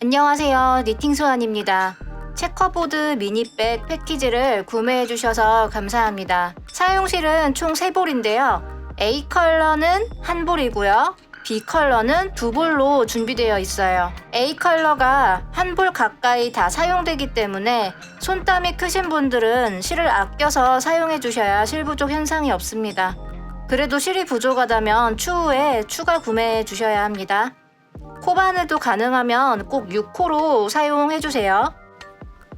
안녕하세요. 니팅수환입니다. 체커보드 미니백 패키지를 구매해 주셔서 감사합니다. 사용실은 총 3볼인데요. A 컬러는 1볼이고요. B 컬러는 2볼로 준비되어 있어요. A 컬러가 1볼 가까이 다 사용되기 때문에 손땀이 크신 분들은 실을 아껴서 사용해 주셔야 실 부족 현상이 없습니다. 그래도 실이 부족하다면 추후에 추가 구매해 주셔야 합니다. 코바늘도 가능하면 꼭 6코로 사용해 주세요.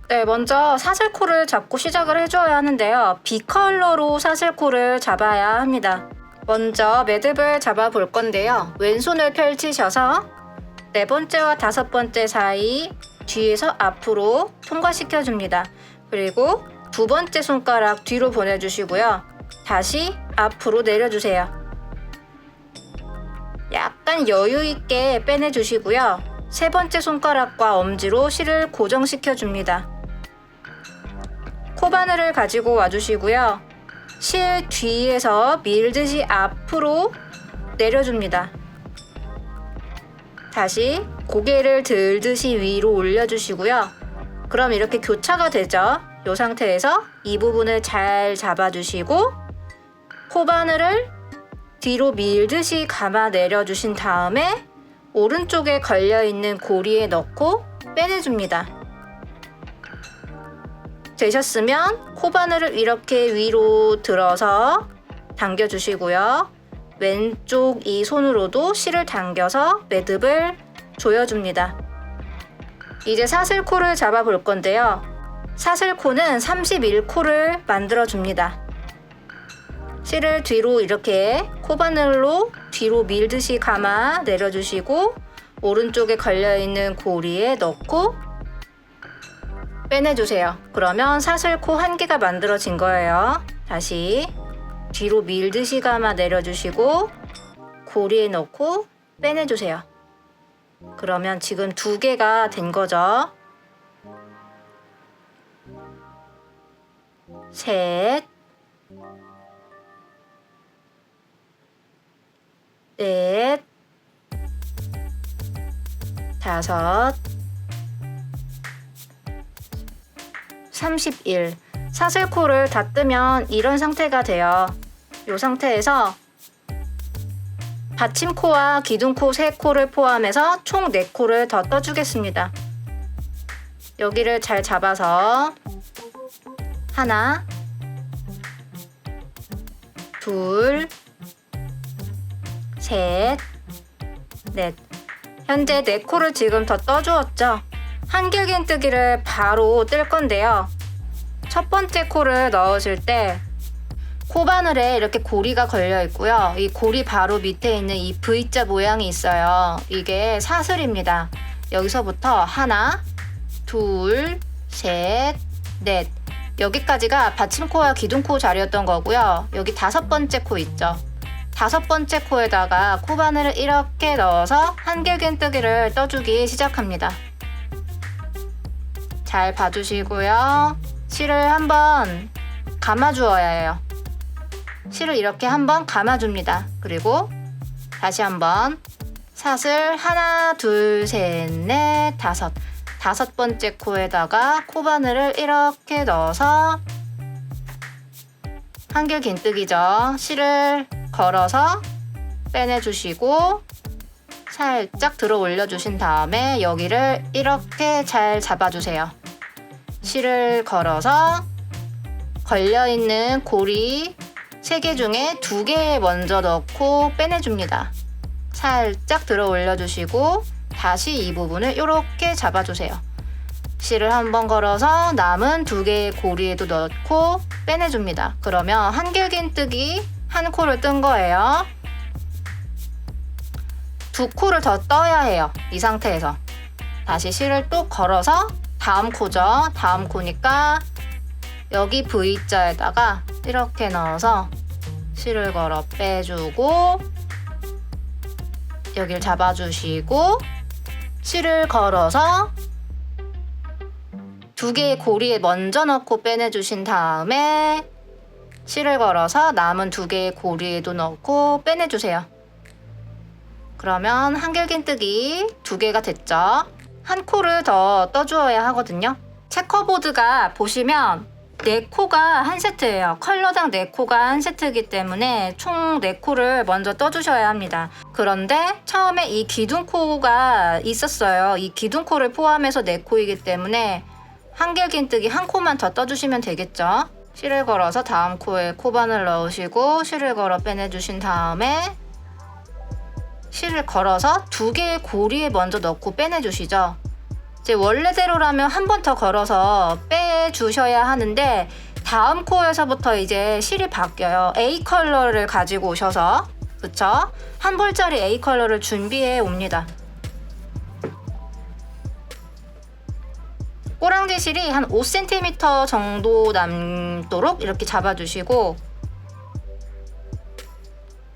네, 먼저 사슬코를 잡고 시작을 해줘야 하는데요. B 컬러로 사슬코를 잡아야 합니다. 먼저 매듭을 잡아 볼 건데요. 왼손을 펼치셔서 4번째와 5번째 사이 뒤에서 앞으로 통과시켜 줍니다. 그리고 2번째 손가락 뒤로 보내주시고요. 다시 앞으로 내려주세요. 약간 여유있게 빼내주시고요. 3번째 손가락과 엄지로 실을 고정시켜 줍니다. 코바늘을 가지고 와주시고요. 실 뒤에서 밀듯이 앞으로 내려줍니다. 다시 고개를 들듯이 위로 올려주시고요. 그럼 이렇게 교차가 되죠. 이 상태에서 이 부분을 잘 잡아주시고 코바늘을 뒤로 밀듯이 감아 내려주신 다음에 오른쪽에 걸려있는 고리에 넣고 빼내줍니다. 되셨으면 코바늘을 이렇게 위로 들어서 당겨주시고요. 왼쪽 이 손으로도 실을 당겨서 매듭을 조여줍니다. 이제 사슬코를 잡아 볼 건데요. 사슬코는 31코를 만들어줍니다. 실을 뒤로 이렇게 코바늘로 뒤로 밀듯이 감아 내려주시고 오른쪽에 걸려있는 고리에 넣고 빼내주세요. 그러면 사슬코 1개가 만들어진 거예요. 다시 뒤로 밀듯이 감아 내려주시고 고리에 넣고 빼내주세요. 그러면 지금 2개가 된 거죠. 셋, 넷, 5, 31. 사슬코를 다 뜨면 이런 상태가 돼요. 이 상태에서 받침코와 기둥코 3코를 포함해서 총 4코를 더 떠주겠습니다. 여기를 잘 잡아서 하나, 둘, 셋, 넷. 현재 4코를 지금 더 떠주었죠. 한길긴뜨기를 바로 뜰 건데요. 첫 번째 코를 넣으실 때 코바늘에 이렇게 고리가 걸려 있고요. 이 고리 바로 밑에 있는 이 V자 모양이 있어요. 이게 사슬입니다. 여기서부터 하나, 둘, 셋, 넷. 여기까지가 받침코와 기둥코 자리였던 거고요. 여기 5번째 코 있죠. 5번째 코에다가 코바늘을 이렇게 넣어서 한길긴뜨기를 떠주기 시작합니다. 잘 봐주시고요. 실을 한번 감아주어야 해요. 실을 이렇게 한번 감아줍니다. 그리고 다시 한번 사슬 하나, 둘, 셋, 넷, 5. 5번째 코에다가 코바늘을 이렇게 넣어서 한길긴뜨기죠. 실을 걸어서 빼내주시고 살짝 들어 올려주신 다음에 여기를 이렇게 잘 잡아주세요. 실을 걸어서 걸려있는 고리 3개 중에 2개 먼저 넣고 빼내줍니다. 살짝 들어 올려주시고 다시 이 부분을 이렇게 잡아주세요. 실을 한번 걸어서 남은 2개의 고리에도 넣고 빼내줍니다. 그러면 한길긴뜨기 1코를 뜬 거예요. 2코를 더 떠야 해요. 이 상태에서 다시 실을 또 걸어서 다음 코죠. 다음 코니까 여기 V자에다가 이렇게 넣어서 실을 걸어 빼주고 여길 잡아주시고 실을 걸어서 2개의 고리에 먼저 넣고 빼내주신 다음에 실을 걸어서 남은 2개의 고리에도 넣고 빼내주세요. 그러면 한길긴뜨기 2개가 됐죠. 한 코를 더 떠주어야 하거든요. 체커보드가 보시면 4코가 한 세트예요. 컬러당 4코가 한 세트이기 때문에 총 4코를 먼저 떠주셔야 합니다. 그런데 처음에 이 기둥코가 있었어요. 이 기둥코를 포함해서 4코이기 때문에 한길긴뜨기 한 코만 더 떠주시면 되겠죠. 실을 걸어서 다음 코에 코바늘 넣으시고 실을 걸어 빼내주신 다음에 실을 걸어서 2개의 고리에 먼저 넣고 빼내주시죠. 이제 원래대로라면 한 번 더 걸어서 빼주셔야 하는데 다음 코에서부터 이제 실이 바뀌어요. A 컬러를 가지고 오셔서, 그쵸? 한 볼짜리 A 컬러를 준비해 옵니다. 꼬랑지 실이 한 5cm 정도 남도록 이렇게 잡아주시고,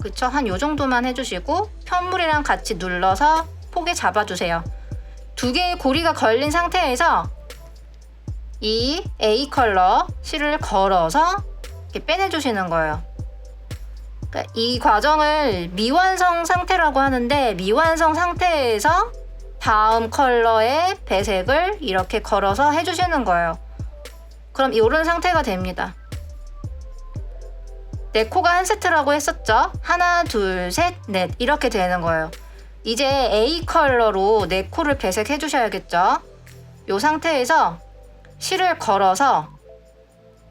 그쵸? 한 요 정도만 해주시고 편물이랑 같이 눌러서 포개 잡아주세요. 2개의 고리가 걸린 상태에서 이 A 컬러 실을 걸어서 이렇게 빼내주시는 거예요. 그러니까 이 과정을 미완성 상태라고 하는데, 미완성 상태에서 다음 컬러의 배색을 이렇게 걸어서 해주시는 거예요. 그럼 이런 상태가 됩니다. 4코가 한 세트라고 했었죠? 하나, 둘, 셋, 넷 이렇게 되는 거예요. 이제 A 컬러로 4코를 배색해 주셔야겠죠? 이 상태에서 실을 걸어서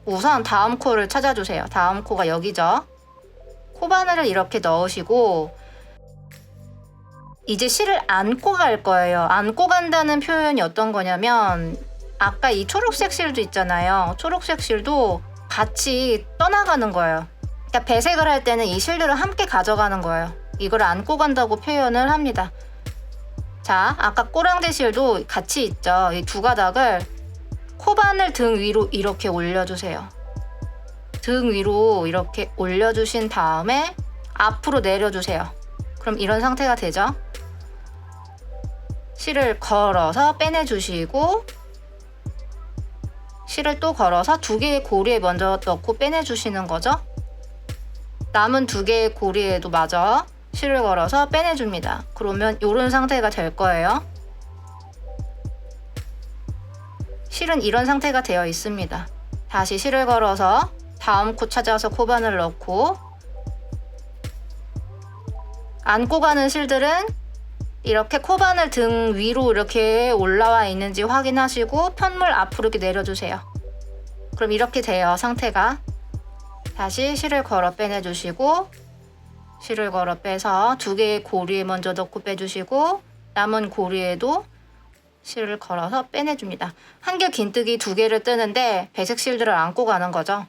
우선 다음 코를 찾아주세요. 다음 코가 여기죠? 코바늘을 이렇게 넣으시고 이제 실을 안고 갈 거예요. 안고 간다는 표현이 어떤 거냐면 아까 이 초록색 실도 있잖아요. 초록색 실도 같이 떠나가는 거예요. 그러니까 배색을 할 때는 이 실들을 함께 가져가는 거예요. 이걸 안고 간다고 표현을 합니다. 자, 아까 꼬랑지 실도 같이 있죠. 이 2가닥을 코바늘 등 위로 이렇게 올려주세요. 등 위로 이렇게 올려주신 다음에 앞으로 내려주세요. 그럼 이런 상태가 되죠. 실을 걸어서 빼내주시고 실을 또 걸어서 2개의 고리에 먼저 넣고 빼내주시는 거죠. 남은 2개의 고리에도 마저 실을 걸어서 빼내줍니다. 그러면 이런 상태가 될 거예요. 실은 이런 상태가 되어 있습니다. 다시 실을 걸어서 다음 코 찾아서 코바늘 넣고 안고 가는 실들은 이렇게 코바늘 등 위로 이렇게 올라와 있는지 확인하시고 편물 앞으로 이렇게 내려주세요. 그럼 이렇게 돼요, 상태가. 다시 실을 걸어 빼내주시고 실을 걸어 빼서 2개의 고리에 먼저 넣고 빼주시고 남은 고리에도 실을 걸어서 빼내줍니다. 한길 긴뜨기 2개를 뜨는데 배색 실들을 안고 가는 거죠.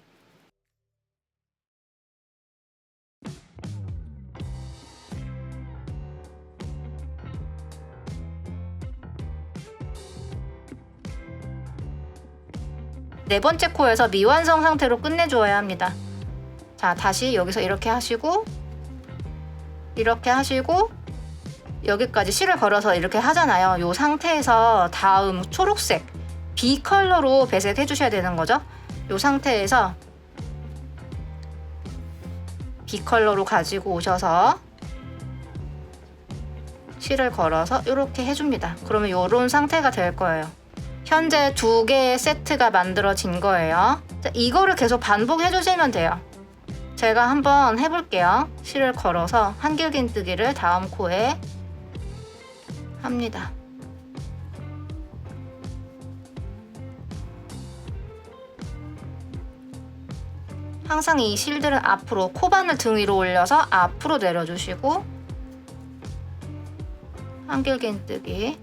네 번째 코에서 미완성 상태로 끝내줘야 합니다. 자, 다시 여기서 이렇게 하시고 여기까지 실을 걸어서 이렇게 하잖아요. 이 상태에서 다음 초록색 B 컬러로 배색해 주셔야 되는 거죠. 이 상태에서 B 컬러로 가지고 오셔서 실을 걸어서 이렇게 해줍니다. 그러면 이런 상태가 될 거예요. 현재 2개의 세트가 만들어진 거예요. 자, 이거를 계속 반복해 주시면 돼요. 제가 한번 해볼게요. 실을 걸어서 한길긴뜨기를 다음 코에 합니다. 항상 이 실들은 앞으로 코바늘 등 위로 올려서 앞으로 내려주시고 한길긴뜨기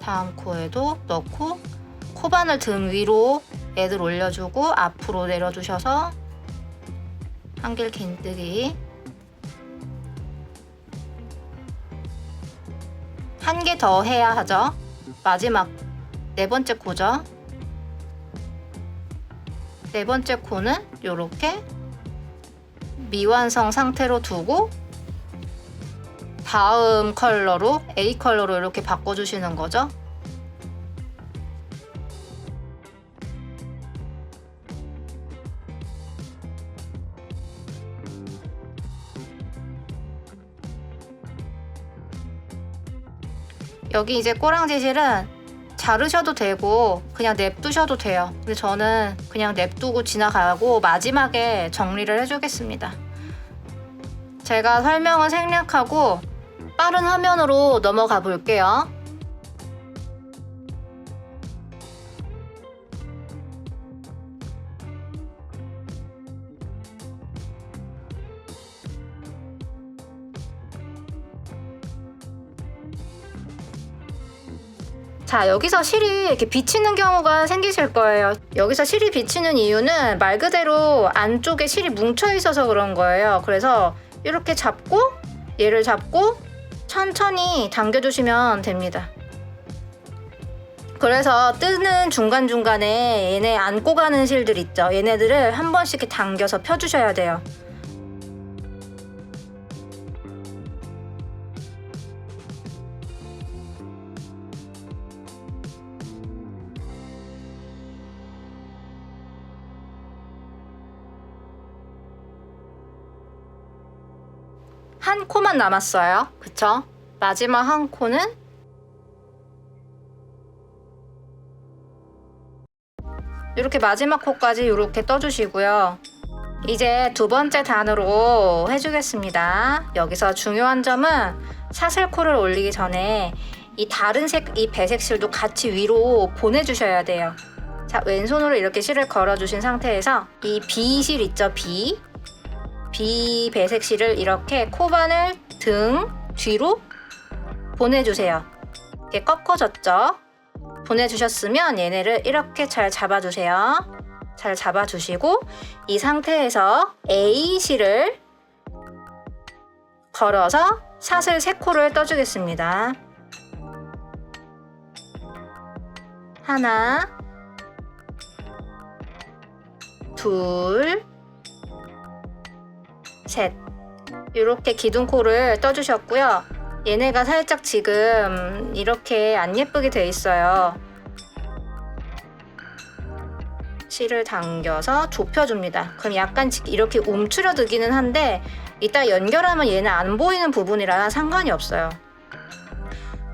다음 코에도 넣고 코바늘 등 위로 애들 올려주고 앞으로 내려주셔서 한길긴뜨기 한 개 더 해야 하죠. 마지막 네 번째 코죠. 네 번째 코는 이렇게 미완성 상태로 두고 다음 컬러로 A 컬러로 이렇게 바꿔주시는 거죠. 여기 이제 꼬랑지 실은 자르셔도 되고 그냥 냅두셔도 돼요. 근데 저는 그냥 냅두고 지나가고 마지막에 정리를 해주겠습니다. 제가 설명을 생략하고 빠른 화면으로 넘어가 볼게요. 자, 여기서 실이 이렇게 비치는 경우가 생기실 거예요. 여기서 실이 비치는 이유는 말 그대로 안쪽에 실이 뭉쳐 있어서 그런 거예요. 그래서 이렇게 잡고 얘를 잡고 천천히 당겨주시면 됩니다. 그래서 뜨는 중간중간에 얘네 안고 가는 실들 있죠. 얘네들을 한 번씩 이렇게 당겨서 펴주셔야 돼요. 한 코만 남았어요. 그쵸? 마지막 한 코는 이렇게 마지막 코까지 이렇게 떠주시고요. 이제 두 번째 단으로 해주겠습니다. 여기서 중요한 점은 사슬코를 올리기 전에 이 다른 색, 이 배색 실도 같이 위로 보내주셔야 돼요. 자, 왼손으로 이렇게 실을 걸어주신 상태에서 이 B 실 있죠? B 배색 실을 이렇게 코바늘 등 뒤로 보내주세요. 이렇게 꺾어졌죠? 보내주셨으면 얘네를 이렇게 잘 잡아주세요. 잘 잡아주시고 이 상태에서 A 실을 걸어서 사슬 3코를 떠주겠습니다. 하나, 둘, 셋. 이렇게 기둥코를 떠주셨고요. 얘네가 살짝 지금 이렇게 안 예쁘게 돼 있어요. 실을 당겨서 좁혀줍니다. 그럼 약간 이렇게 움츠려들기는 한데 이따 연결하면 얘는 안 보이는 부분이라 상관이 없어요.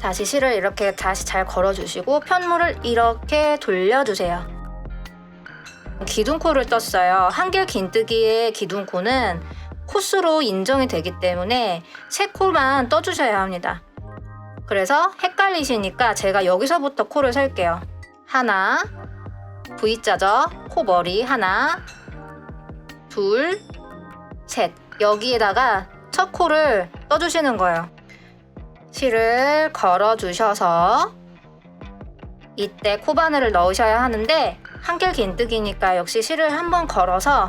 다시 실을 이렇게 다시 잘 걸어주시고 편물을 이렇게 돌려주세요. 기둥코를 떴어요. 한길 긴뜨기의 기둥코는 코스로 인정이 되기 때문에 3코만 떠주셔야 합니다. 그래서 헷갈리시니까 제가 여기서부터 코를 셀게요. 하나, V자죠? 코 머리 하나, 둘, 셋. 여기에다가 첫 코를 떠주시는 거예요. 실을 걸어주셔서 이때 코바늘을 넣으셔야 하는데 한길 긴뜨기니까 역시 실을 한번 걸어서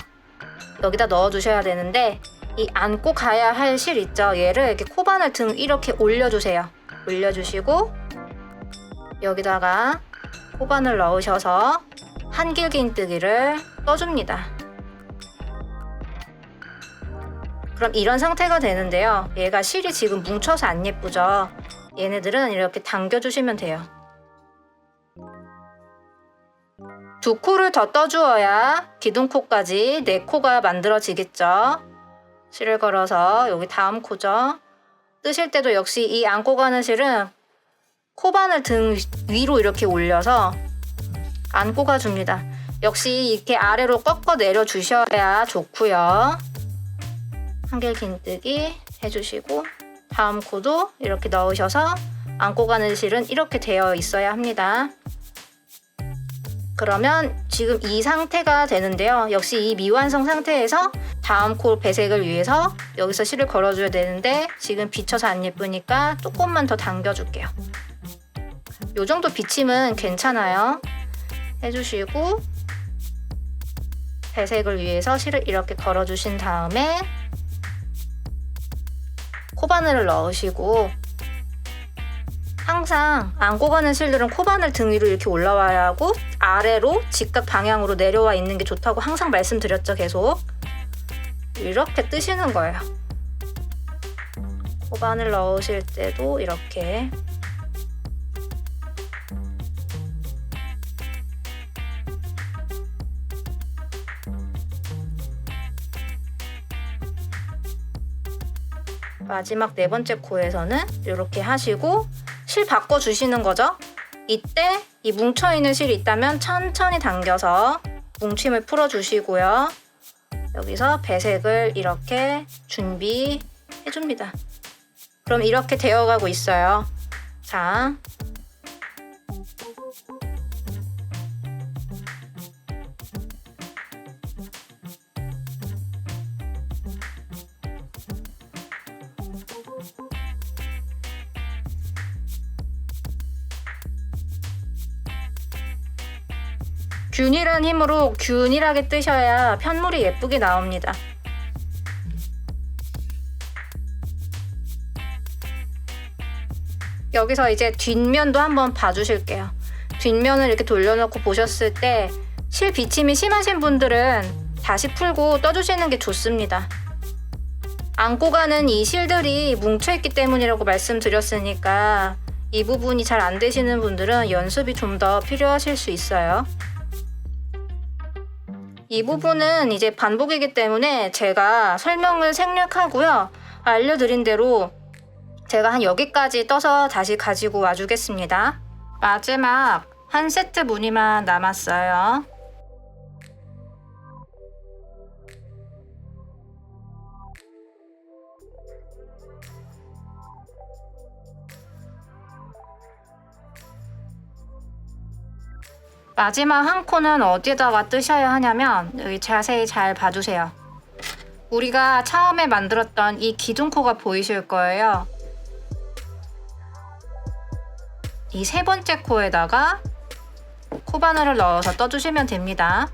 여기다 넣어주셔야 되는데 이 안고 가야 할 실 있죠? 얘를 이렇게 코바늘 등 이렇게 올려주세요. 올려주시고 여기다가 코바늘 넣으셔서 한길 긴뜨기를 떠줍니다. 그럼 이런 상태가 되는데요. 얘가 실이 지금 뭉쳐서 안 예쁘죠? 얘네들은 이렇게 당겨주시면 돼요. 2코를 더 떠주어야 기둥코까지 4코가 만들어지겠죠. 실을 걸어서 여기 다음 코죠. 뜨실 때도 역시 이 안고 가는 실은 코바늘 등 위로 이렇게 올려서 안고 가줍니다. 역시 이렇게 아래로 꺾어 내려 주셔야 좋고요. 한길 긴뜨기 해주시고 다음 코도 이렇게 넣으셔서 안고 가는 실은 이렇게 되어 있어야 합니다. 그러면 지금 이 상태가 되는데요. 역시 이 미완성 상태에서 다음 코 배색을 위해서 여기서 실을 걸어줘야 되는데 지금 비쳐서 안 예쁘니까 조금만 더 당겨줄게요. 요 정도 비침은 괜찮아요. 해주시고 배색을 위해서 실을 이렇게 걸어주신 다음에 코바늘을 넣으시고 항상 안고 가는 실들은 코바늘 등 위로 이렇게 올라와야 하고 아래로 직각 방향으로 내려와 있는 게 좋다고 항상 말씀드렸죠. 계속 이렇게 뜨시는 거예요. 코바늘 넣으실 때도 이렇게 마지막 4번째 코에서는 이렇게 하시고 실 바꿔주시는 거죠. 이때 이 뭉쳐있는 실이 있다면 천천히 당겨서 뭉침을 풀어주시고요. 여기서 배색을 이렇게 준비해줍니다. 그럼 이렇게 되어가고 있어요. 자, 균일한 힘으로 균일하게 뜨셔야 편물이 예쁘게 나옵니다. 여기서 이제 뒷면도 한번 봐주실게요. 뒷면을 이렇게 돌려놓고 보셨을 때 실 비침이 심하신 분들은 다시 풀고 떠주시는 게 좋습니다. 안고 가는 이 실들이 뭉쳐있기 때문이라고 말씀드렸으니까 이 부분이 잘 안 되시는 분들은 연습이 좀 더 필요하실 수 있어요. 이 부분은 이제 반복이기 때문에 제가 설명을 생략하고요. 알려드린 대로 제가 한 여기까지 떠서 다시 가지고 와주겠습니다. 마지막 한 세트 무늬만 남았어요. 마지막 한 코는 어디에다가 뜨셔야 하냐면 여기 자세히 잘 봐주세요. 우리가 처음에 만들었던 이 기둥코가 보이실 거예요. 이 세 번째 코에다가 코바늘을 넣어서 떠주시면 됩니다.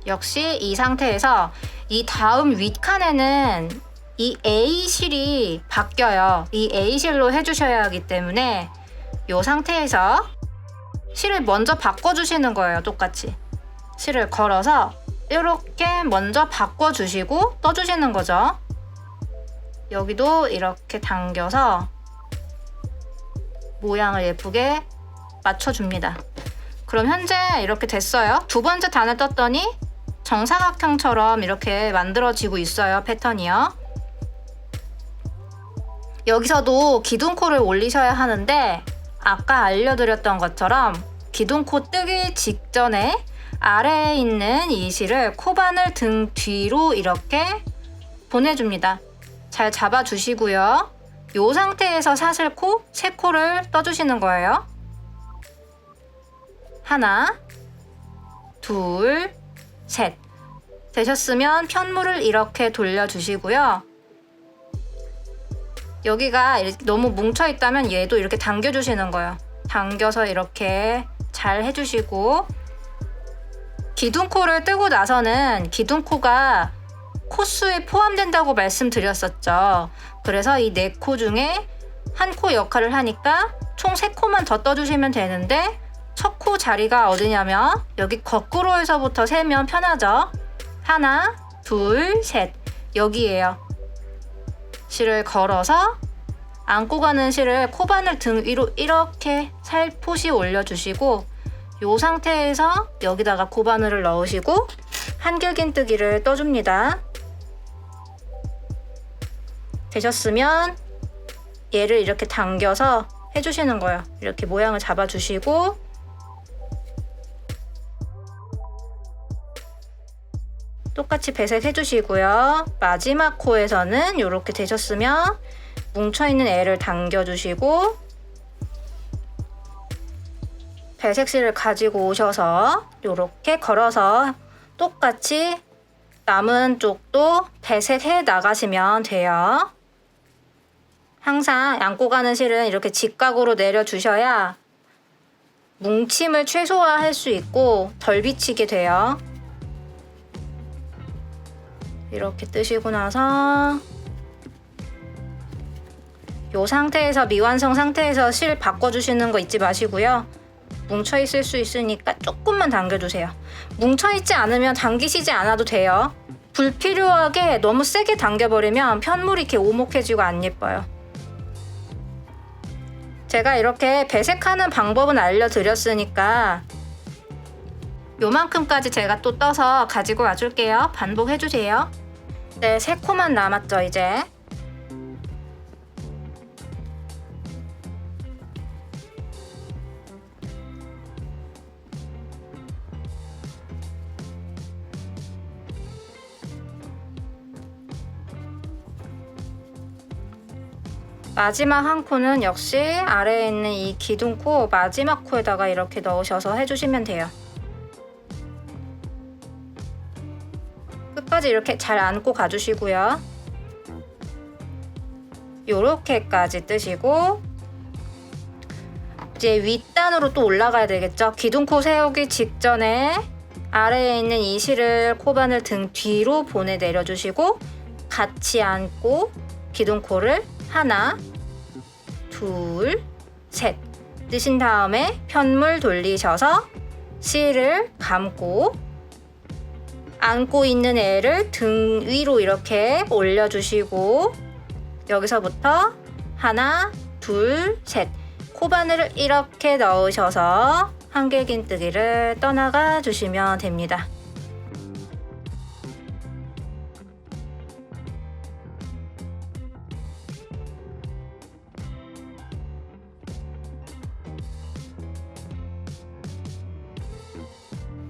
역시 이 상태에서 이 다음 윗칸에는 이 A실이 바뀌어요. 이 A실로 해주셔야 하기 때문에 이 상태에서 실을 먼저 바꿔주시는 거예요. 똑같이 실을 걸어서 이렇게 먼저 바꿔주시고 떠주시는 거죠. 여기도 이렇게 당겨서 모양을 예쁘게 맞춰줍니다. 그럼 현재 이렇게 됐어요. 두 번째 단을 떴더니 정사각형처럼 이렇게 만들어지고 있어요. 패턴이요. 여기서도 기둥코를 올리셔야 하는데 아까 알려드렸던 것처럼 기둥코 뜨기 직전에 아래에 있는 이 실을 코바늘 등 뒤로 이렇게 보내줍니다. 잘 잡아주시고요. 이 상태에서 사슬코 3코를 떠주시는 거예요. 하나, 둘, 셋. 되셨으면 편물을 이렇게 돌려주시고요. 여기가 너무 뭉쳐있다면 얘도 이렇게 당겨주시는 거예요. 당겨서 이렇게 잘 해주시고 기둥코를 뜨고 나서는 기둥코가 코수에 포함된다고 말씀드렸었죠. 그래서 이 4코 중에 한 코 역할을 하니까 총 3코만 더 떠주시면 되는데 첫 코 자리가 어디냐면 여기 거꾸로 해서부터 세면 편하죠. 하나, 둘, 셋. 여기에요. 실을 걸어서 안고 가는 실을 코바늘 등 위로 이렇게 살포시 올려주시고 이 상태에서 여기다가 코바늘을 넣으시고 한길긴뜨기를 떠줍니다. 되셨으면 얘를 이렇게 당겨서 해주시는 거예요. 이렇게 모양을 잡아주시고 똑같이 배색해주시고요. 마지막 코에서는 이렇게 되셨으면 뭉쳐있는 애를 당겨주시고 배색실을 가지고 오셔서 이렇게 걸어서 똑같이 남은 쪽도 배색해 나가시면 돼요. 항상 안고 가는 실은 이렇게 직각으로 내려주셔야 뭉침을 최소화할 수 있고 덜 비치게 돼요. 이렇게 뜨시고 나서 이 상태에서 미완성 상태에서 실 바꿔주시는 거 잊지 마시고요. 뭉쳐있을 수 있으니까 조금만 당겨주세요. 뭉쳐있지 않으면 당기시지 않아도 돼요. 불필요하게 너무 세게 당겨버리면 편물이 이렇게 오목해지고 안 예뻐요. 제가 이렇게 배색하는 방법은 알려드렸으니까 요만큼까지 제가 또 떠서 가지고 와줄게요. 반복해주세요. 네, 3코만 남았죠 이제. 마지막 한 코는 역시 아래에 있는 이 기둥코 마지막 코에다가 이렇게 넣으셔서 해주시면 돼요. 끝까지 이렇게 잘 안고 가주시고요. 요렇게까지 뜨시고 이제 윗단으로 또 올라가야 되겠죠. 기둥코 세우기 직전에 아래에 있는 이 실을 코바늘 등 뒤로 보내 내려주시고 같이 안고 기둥코를 하나, 둘, 셋 뜨신 다음에 편물 돌리셔서 실을 감고 안고 있는 애를 등 위로 이렇게 올려주시고 여기서부터 하나, 둘, 셋 코바늘을 이렇게 넣으셔서 한길긴뜨기를 떠나가 주시면 됩니다.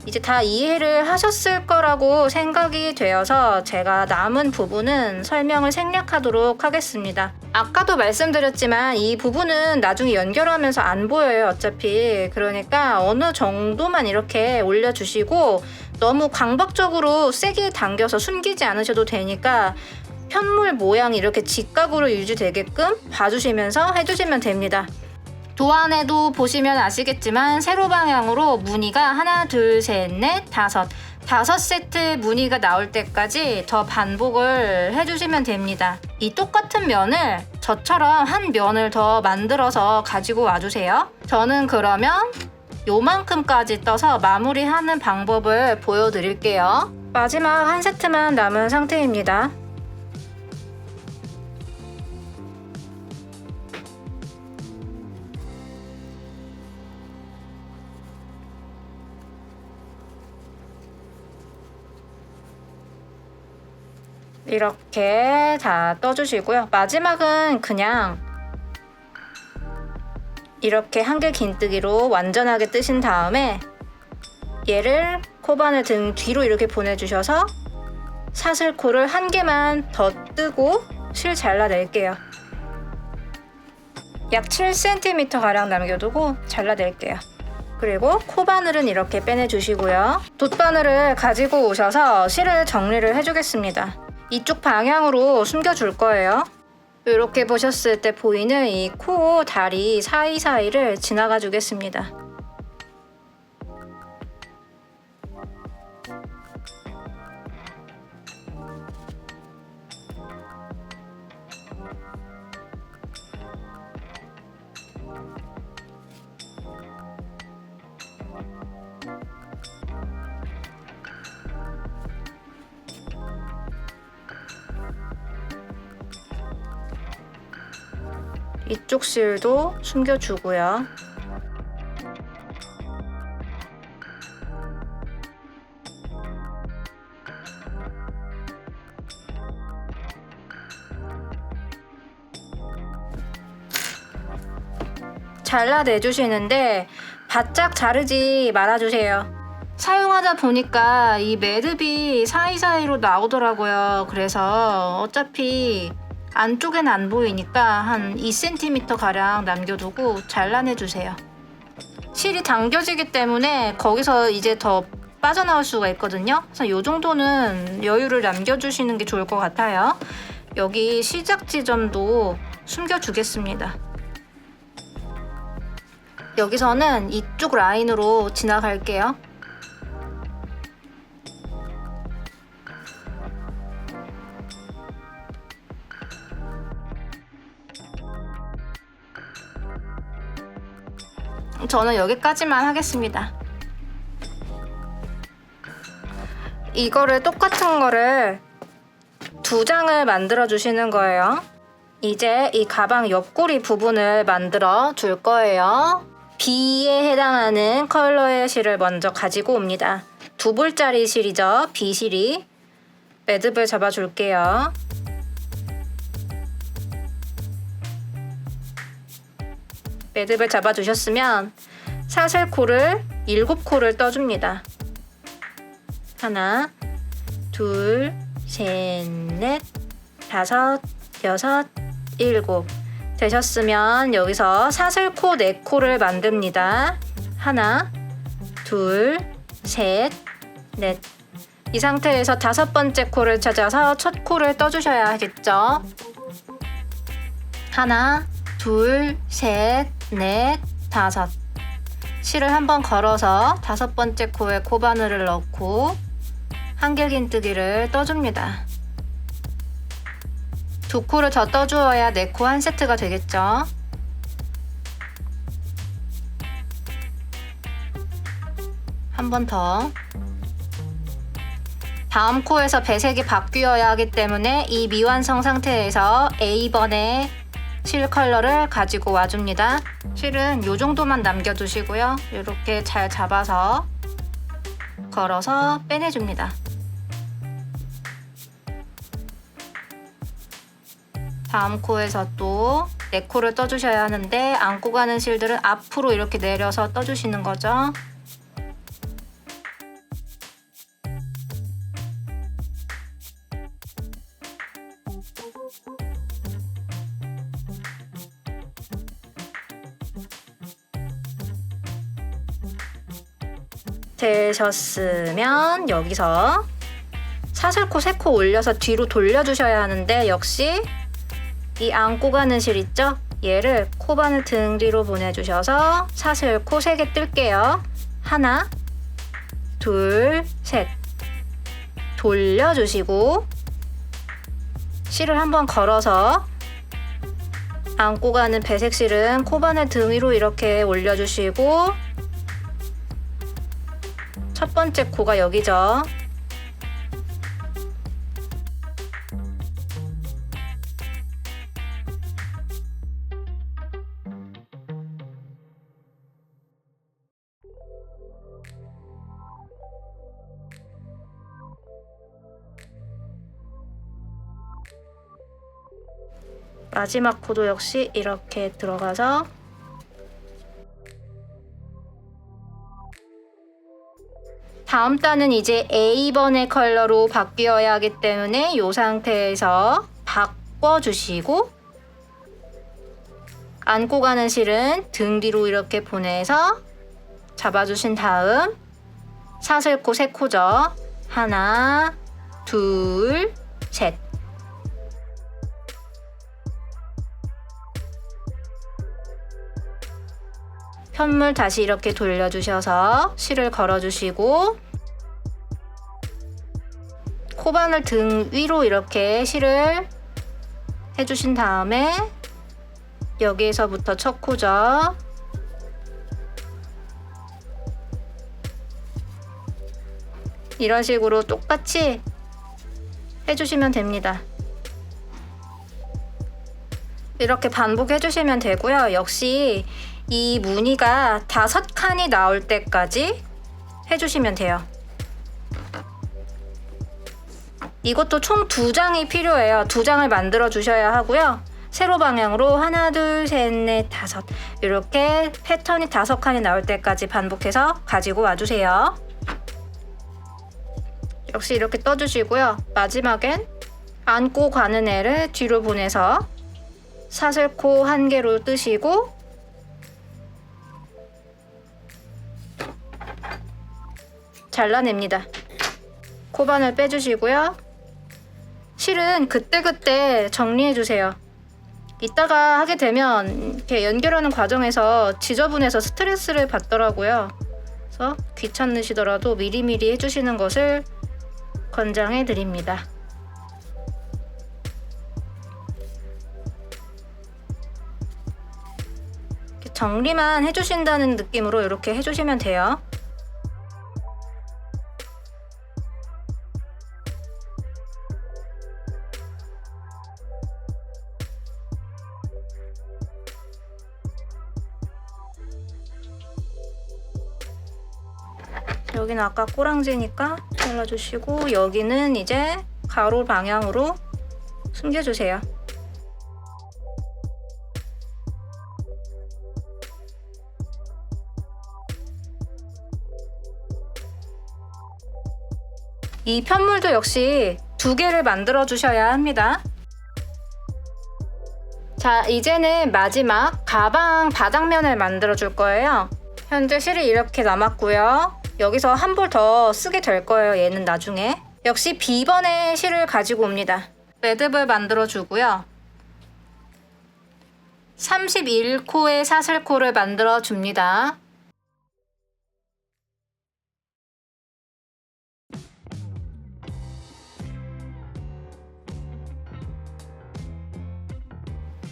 이제 다 이해를 하셨을 거라고 생각이 되어서 제가 남은 부분은 설명을 생략하도록 하겠습니다. 아까도 말씀드렸지만 이 부분은 나중에 연결하면서 안 보여요 어차피. 그러니까 어느 정도만 이렇게 올려주시고 너무 강박적으로 세게 당겨서 숨기지 않으셔도 되니까 편물 모양이 이렇게 직각으로 유지되게끔 봐주시면서 해주시면 됩니다. 도안에도 보시면 아시겠지만 세로 방향으로 무늬가 하나, 둘, 셋, 넷, 다섯 세트의 무늬가 나올 때까지 더 반복을 해주시면 됩니다. 이 똑같은 면을 저처럼 한 면을 더 만들어서 가지고 와주세요. 저는 그러면 요만큼까지 떠서 마무리하는 방법을 보여드릴게요. 마지막 한 세트만 남은 상태입니다. 이렇게 다 떠주시고요. 마지막은 그냥 이렇게 한길긴뜨기로 완전하게 뜨신 다음에 얘를 코바늘 등 뒤로 이렇게 보내주셔서 사슬코를 한 개만 더 뜨고 실 잘라낼게요. 약 7cm 가량 남겨두고 잘라낼게요. 그리고 코바늘은 이렇게 빼내주시고요. 돗바늘을 가지고 오셔서 실을 정리를 해주겠습니다. 이쪽 방향으로 숨겨줄 거예요. 이렇게 보셨을 때 보이는 이 코 다리 사이사이를 지나가 주겠습니다. 이쪽 실도 숨겨주고요. 잘라내주시는데 바짝 자르지 말아주세요. 사용하다 보니까 이 매듭이 사이사이로 나오더라고요. 그래서 어차피 안쪽엔 안 보이니까 한 2cm 가량 남겨두고 잘라내주세요. 실이 당겨지기 때문에 거기서 이제 더 빠져나올 수가 있거든요. 그래서 이 정도는 여유를 남겨주시는 게 좋을 것 같아요. 여기 시작 지점도 숨겨주겠습니다. 여기서는 이쪽 라인으로 지나갈게요. 저는 여기까지만 하겠습니다. 이거를 똑같은 거를 2장을 만들어 주시는 거예요. 이제 이 가방 옆구리 부분을 만들어 줄 거예요. B에 해당하는 컬러의 실을 먼저 가지고 옵니다. 2볼짜리 실이죠. B 실이. 매듭을 잡아줄게요. 매듭을 잡아주셨으면 사슬코를 7코를 떠줍니다. 하나, 둘, 셋, 넷, 다섯, 여섯, 일곱. 되셨으면 여기서 사슬코 4코를 만듭니다. 하나, 둘, 셋, 넷. 이 상태에서 5번째 코를 찾아서 첫 코를 떠주셔야 하겠죠. 하나, 둘, 셋, 넷, 다섯. 실을 한번 걸어서 5번째 코에 코바늘을 넣고 한길긴뜨기를 떠줍니다. 2코를 더 떠주어야 4코 1세트가 되겠죠. 한 번 더. 다음 코에서 배색이 바뀌어야 하기 때문에 이 미완성 상태에서 A번의 실 컬러를 가지고 와줍니다. 실은 이 정도만 남겨두시고요. 이렇게 잘 잡아서 걸어서 빼내줍니다. 다음 코에서 또 4코를 떠주셔야 하는데 안고 가는 실들은 앞으로 이렇게 내려서 떠주시는 거죠. 되셨으면 여기서 사슬코 3코 올려서 뒤로 돌려주셔야 하는데 역시 이 안고 가는 실 있죠? 얘를 코바늘 등 뒤로 보내주셔서 사슬코 3개 뜰게요. 하나, 둘, 셋. 돌려주시고 실을 한번 걸어서 안고 가는 배색 실은 코바늘 등 위로 이렇게 올려주시고 첫 번째 코가 여기죠. 마지막 코도 역시 이렇게 들어가서 다음 단은 이제 A번의 컬러로 바뀌어야 하기 때문에 이 상태에서 바꿔주시고 안고 가는 실은 등 뒤로 이렇게 보내서 잡아주신 다음 사슬코 3코죠. 하나, 둘, 셋. 편물 다시 이렇게 돌려주셔서 실을 걸어주시고 코바늘 등 위로 이렇게 실을 해주신 다음에 여기에서부터 첫 코죠. 이런 식으로 똑같이 해주시면 됩니다. 이렇게 반복해 주시면 되고요. 역시 이 무늬가 5칸이 나올 때까지 해주시면 돼요. 이것도 총 2장이 필요해요. 2장을 만들어 주셔야 하고요. 세로 방향으로 하나, 둘, 셋, 넷, 다섯 이렇게 패턴이 5칸이 나올 때까지 반복해서 가지고 와주세요. 역시 이렇게 떠주시고요. 마지막엔 안고 가는 애를 뒤로 보내서 사슬코 1개로 뜨시고 잘라냅니다. 코바늘 빼주시고요. 실은 그때그때 정리해주세요. 이따가 하게 되면 이렇게 연결하는 과정에서 지저분해서 스트레스를 받더라고요. 그래서 귀찮으시더라도 미리미리 해주시는 것을 권장해 드립니다. 정리만 해주신다는 느낌으로 이렇게 해주시면 돼요. 여기는 아까 꼬랑지니까 잘라주시고 여기는 이제 가로 방향으로 숨겨주세요. 이 편물도 역시 2개를 만들어 주셔야 합니다. 자, 이제는 마지막 가방 바닥면을 만들어 줄 거예요. 현재 실이 이렇게 남았고요. 여기서 한 볼 더 쓰게 될 거예요. 얘는 나중에. 역시 B번의 실을 가지고 옵니다. 매듭을 만들어 주고요. 31코의 사슬코를 만들어 줍니다.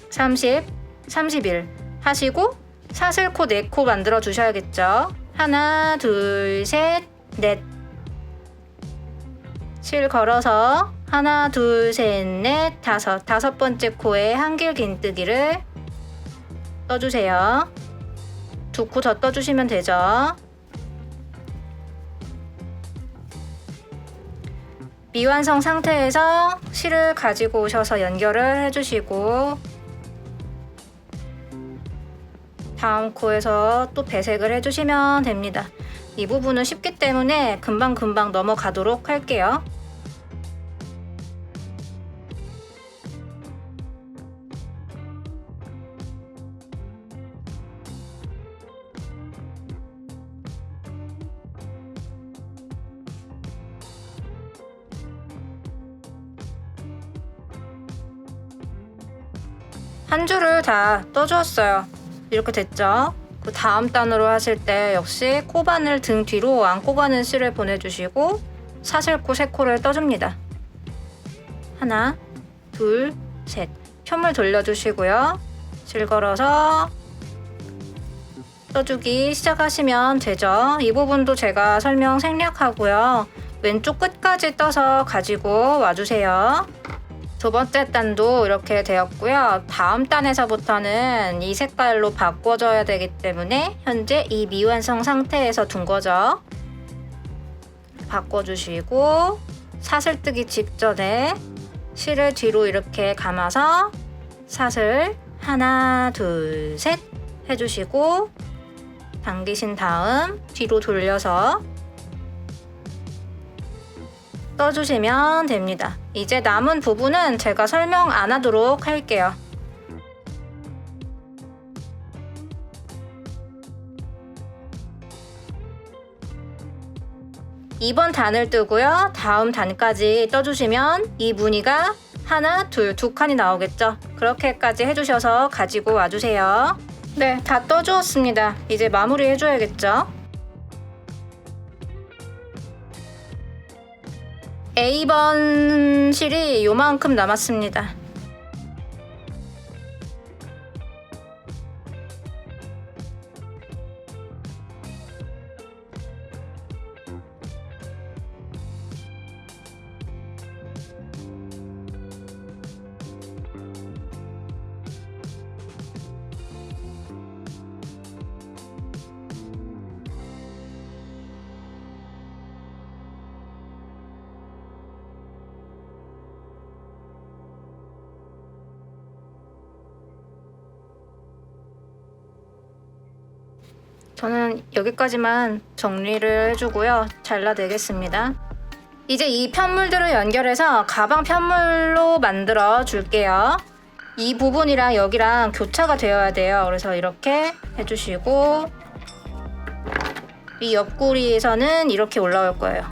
(30, 31) 하시고 사슬코 4코 만들어 주셔야겠죠. 하나, 둘, 셋, 넷. 실 걸어서 하나, 둘, 셋, 넷, 다섯 번째 코에 한길 긴뜨기를 떠주세요. 2코 더 떠주시면 되죠. 미완성 상태에서 실을 가지고 오셔서 연결을 해주시고 다음 코에서 또 배색을 해주시면 됩니다. 이 부분은 쉽기 때문에 금방 넘어가도록 할게요. 한 줄을 다 떠주었어요. 이렇게 됐죠? 그 다음 단으로 하실 때 역시 코바늘 등 뒤로 안고 가는 실을 보내주시고 사슬코 3코를 떠줍니다. 하나, 둘, 셋. 편물 돌려주시고요. 실 걸어서 떠주기 시작하시면 되죠. 이 부분도 제가 설명 생략하고요. 왼쪽 끝까지 떠서 가지고 와주세요. 2번째 단도 이렇게 되었고요. 다음 단에서부터는 이 색깔로 바꿔줘야 되기 때문에 현재 이 미완성 상태에서 둔 거죠. 바꿔주시고 사슬뜨기 직전에 실을 뒤로 이렇게 감아서 사슬 하나, 둘, 셋 해주시고 당기신 다음 뒤로 돌려서 떠주시면 됩니다. 이제 남은 부분은 제가 설명 안 하도록 할게요. 이번 단을 뜨고요. 다음 단까지 떠주시면 이 무늬가 하나, 둘, 2칸이 나오겠죠. 그렇게까지 해주셔서 가지고 와주세요. 네, 다 떠주었습니다. 이제 마무리 해줘야겠죠. A번 실이 요만큼 남았습니다. 저는 여기까지만 정리를 해주고요. 잘라내겠습니다. 이제 이 편물들을 연결해서 가방 편물로 만들어 줄게요. 이 부분이랑 여기랑 교차가 되어야 돼요. 그래서 이렇게 해주시고 이 옆구리에서는 이렇게 올라올 거예요.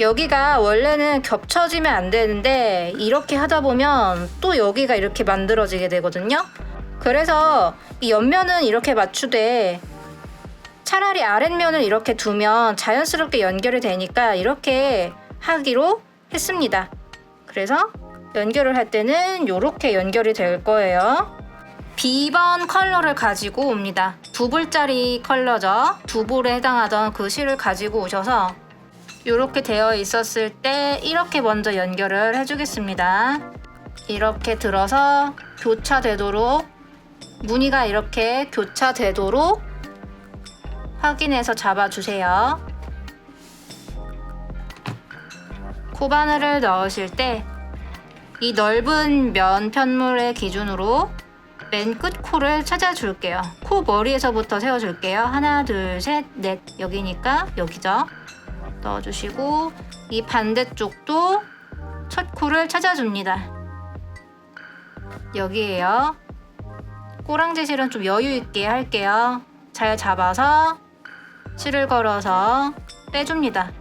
여기가 원래는 겹쳐지면 안 되는데 이렇게 하다 보면 또 여기가 이렇게 만들어지게 되거든요. 그래서 이 옆면은 이렇게 맞추되 차라리 아랫면을 이렇게 두면 자연스럽게 연결이 되니까 이렇게 하기로 했습니다. 그래서 연결을 할 때는 이렇게 연결이 될 거예요. B번 컬러를 가지고 옵니다. 2볼짜리 컬러죠. 2볼에 해당하던 그 실을 가지고 오셔서 이렇게 되어 있었을 때 이렇게 먼저 연결을 해주겠습니다. 이렇게 들어서 교차되도록 무늬가 이렇게 교차되도록 확인해서 잡아주세요. 코바늘을 넣으실 때 이 넓은 면 편물의 기준으로 맨 끝 코를 찾아줄게요. 코 머리에서부터 세워줄게요. 하나, 둘, 셋, 넷. 여기니까 여기죠. 넣어주시고 이 반대쪽도 첫 코를 찾아줍니다. 여기에요. 꼬랑지 실은 좀 여유 있게 할게요. 잘 잡아서 실을 걸어서 빼줍니다.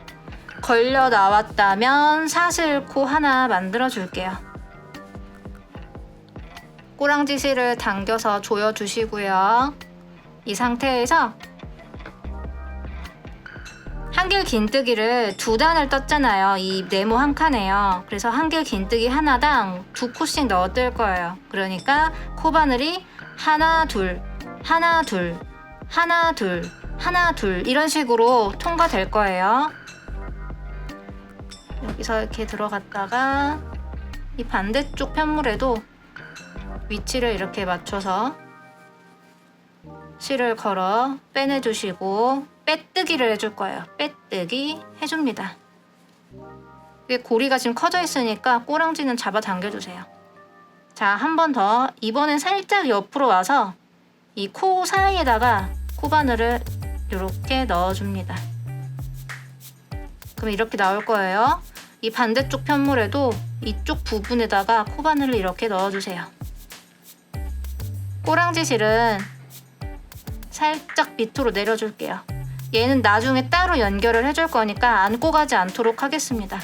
걸려 나왔다면 사슬코 하나 만들어 줄게요. 꼬랑지 실을 당겨서 조여 주시고요. 이 상태에서 한길 긴뜨기를 2단을 떴잖아요. 이 네모 한 칸에요. 그래서 한길 긴뜨기 하나당 2코씩 넣어 뜰 거예요. 그러니까 코바늘이 하나 둘 하나 둘 하나 둘 하나 둘 이런 식으로 통과될 거예요. 여기서 이렇게 들어갔다가 이 반대쪽 편물에도 위치를 이렇게 맞춰서 실을 걸어 빼내주시고 빼뜨기를 해줄 거예요. 빼뜨기 해줍니다. 이게 고리가 지금 커져 있으니까 꼬랑지는 잡아 당겨주세요. 자, 한 번 더. 이번엔 살짝 옆으로 와서 이 코 사이에다가 코바늘을 이렇게 넣어줍니다. 그럼 이렇게 나올 거예요. 이 반대쪽 편물에도 이쪽 부분에다가 코바늘을 이렇게 넣어주세요. 꼬랑지 실은 살짝 밑으로 내려줄게요. 얘는 나중에 따로 연결을 해줄 거니까 안고 가지 않도록 하겠습니다.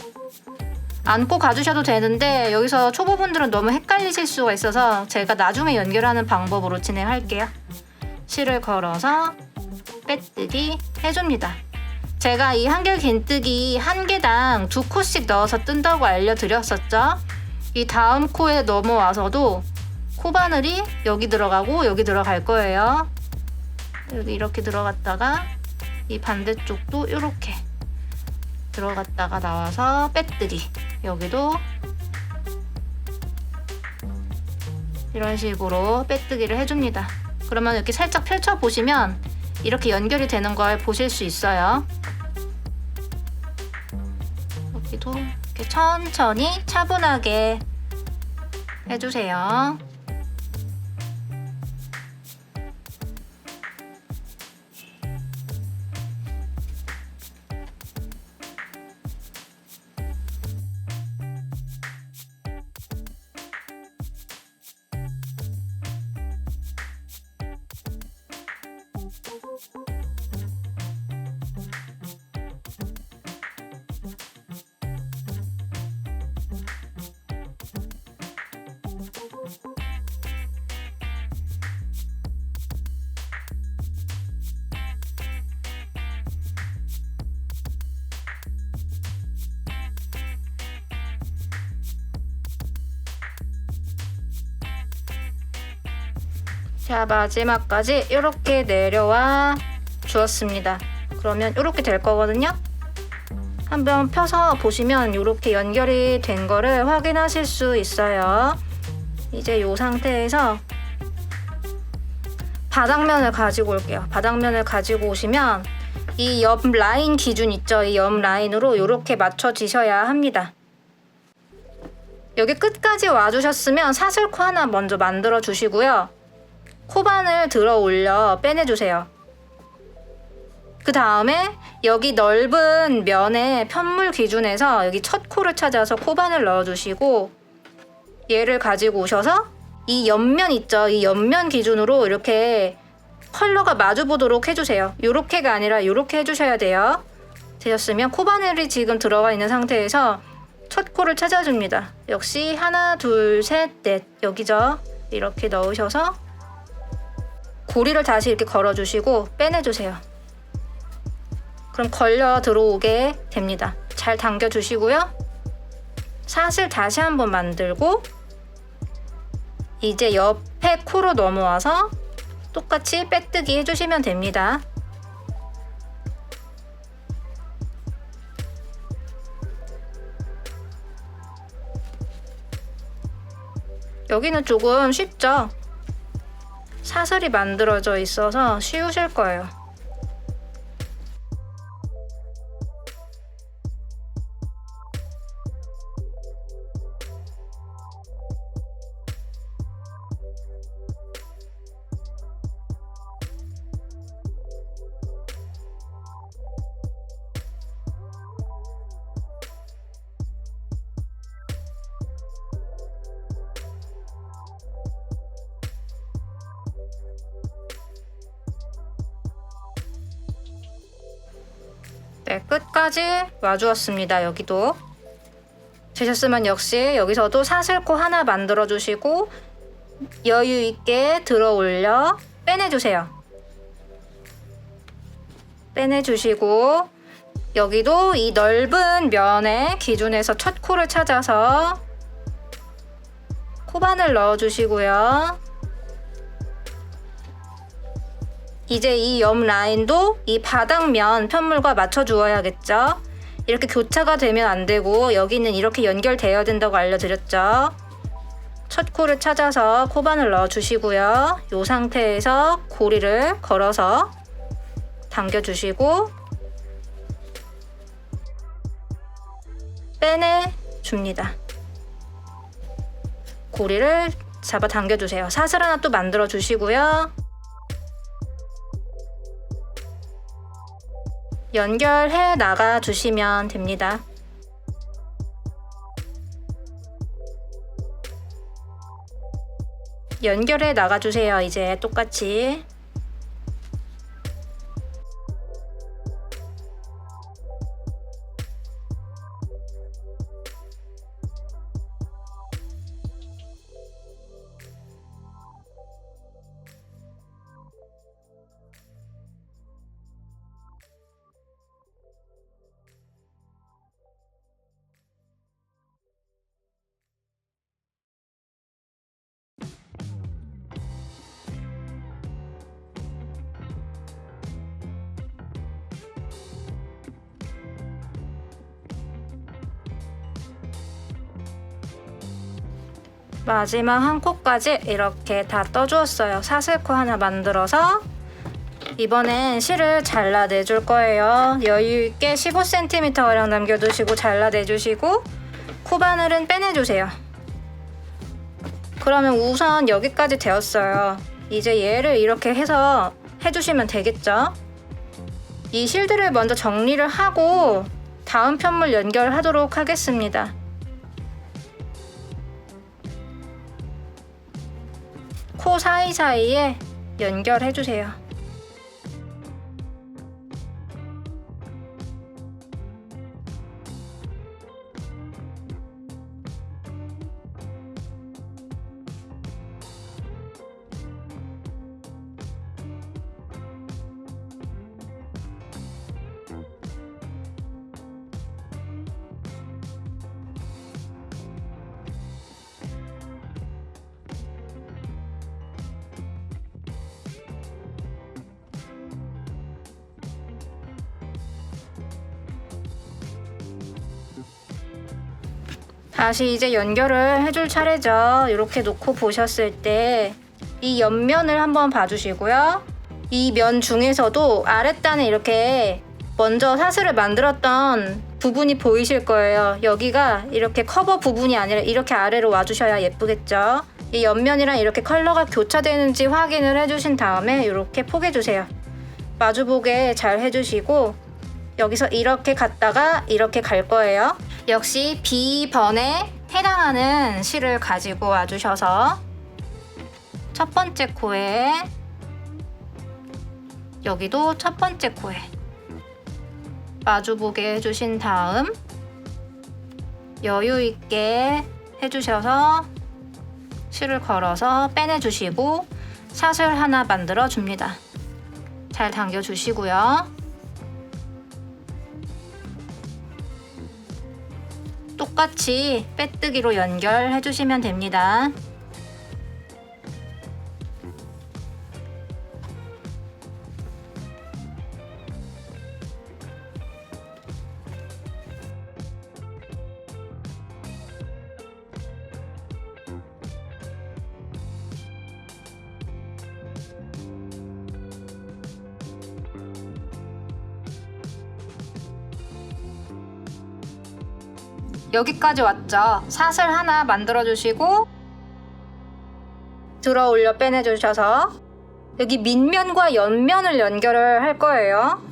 안고 가주셔도 되는데 여기서 초보분들은 너무 헷갈리실 수가 있어서 제가 나중에 연결하는 방법으로 진행할게요. 실을 걸어서 빼뜨기 해줍니다. 제가 이 한길 긴뜨기 한 개당 2코씩 넣어서 뜬다고 알려드렸었죠. 이 다음 코에 넘어와서도 코바늘이 여기 들어가고 여기 들어갈 거예요. 여기 이렇게 들어갔다가 이 반대쪽도 이렇게 들어갔다가 나와서 빼뜨기. 여기도 이런 식으로 빼뜨기를 해줍니다. 그러면 이렇게 살짝 펼쳐보시면 이렇게 연결이 되는 걸 보실 수 있어요. 여기도 이렇게 천천히 차분하게 해주세요. 자, 마지막까지 이렇게 내려와 주었습니다. 그러면 이렇게 될 거거든요. 한번 펴서 보시면 이렇게 연결이 된 거를 확인하실 수 있어요. 이제 이 상태에서 바닥면을 가지고 올게요. 바닥면을 가지고 오시면 이 옆 라인 기준 있죠? 이 옆 라인으로 이렇게 맞춰지셔야 합니다. 여기 끝까지 와주셨으면 사슬코 하나 먼저 만들어 주시고요. 코바늘 들어 올려 빼내주세요. 그 다음에 여기 넓은 면의 편물 기준에서 여기 첫 코를 찾아서 코바늘 넣어주시고 얘를 가지고 오셔서 이 옆면 있죠? 이 옆면 기준으로 이렇게 컬러가 마주 보도록 해주세요. 요렇게가 아니라 요렇게 해주셔야 돼요. 되셨으면 코바늘이 지금 들어가 있는 상태에서 첫 코를 찾아줍니다. 역시 하나, 둘, 셋, 넷 여기죠? 이렇게 넣으셔서 고리를 다시 이렇게 걸어주시고 빼내주세요. 그럼 걸려 들어오게 됩니다. 잘 당겨주시고요. 사슬 다시 한번 만들고 이제 옆에 코로 넘어와서 똑같이 빼뜨기 해주시면 됩니다. 여기는 조금 쉽죠? 사슬이 만들어져 있어서 쉬우실 거예요. 네, 끝까지 와주었습니다. 여기도 되셨으면 역시 여기서도 사슬코 하나 만들어 주시고 여유 있게 들어 올려 빼내주세요. 빼내주시고 여기도 이 넓은 면의 기준에서 첫 코를 찾아서 코반을 넣어주시고요. 이제 이 옆 라인도 이 바닥면 편물과 맞춰 주어야겠죠. 이렇게 교차가 되면 안 되고 여기는 이렇게 연결되어야 된다고 알려드렸죠. 첫 코를 찾아서 코반을 넣어 주시고요. 이 상태에서 고리를 걸어서 당겨 주시고 빼내 줍니다. 고리를 잡아 당겨 주세요. 사슬 하나 또 만들어 주시고요. 연결해 나가 주시면 됩니다. 연결해 나가 주세요. 이제 똑같이. 마지막 한 코까지 이렇게 다 떠주었어요. 사슬코 하나 만들어서 이번엔 실을 잘라내줄 거예요. 여유있게 15cm가량 남겨두시고 잘라내주시고 코바늘은 빼내주세요. 그러면 우선 여기까지 되었어요. 이제 얘를 이렇게 해서 해주시면 되겠죠? 이 실들을 먼저 정리를 하고 다음 편물 연결하도록 하겠습니다. 코 사이사이에 연결해주세요. 다시 이제 연결을 해줄 차례죠. 이렇게 놓고 보셨을 때 이 옆면을 한번 봐주시고요. 이 면 중에서도 아랫단에 이렇게 먼저 사슬을 만들었던 부분이 보이실 거예요. 여기가 이렇게 커버 부분이 아니라 이렇게 아래로 와주셔야 예쁘겠죠. 이 옆면이랑 이렇게 컬러가 교차되는지 확인을 해주신 다음에 이렇게 포개주세요. 마주보게 잘 해주시고 여기서 이렇게 갔다가 이렇게 갈 거예요. 역시 B번에 해당하는 실을 가지고 와주셔서 첫 번째 코에 여기도 첫 번째 코에 마주보게 해주신 다음 여유 있게 해주셔서 실을 걸어서 빼내주시고 사슬 하나 만들어 줍니다. 잘 당겨 주시고요. 똑같이 빼뜨기로 연결해 주시면 됩니다. 여기까지 왔죠. 사슬 하나 만들어 주시고 들어 올려 빼내 주셔서 여기 밑면과 옆면을 연결을 할 거예요.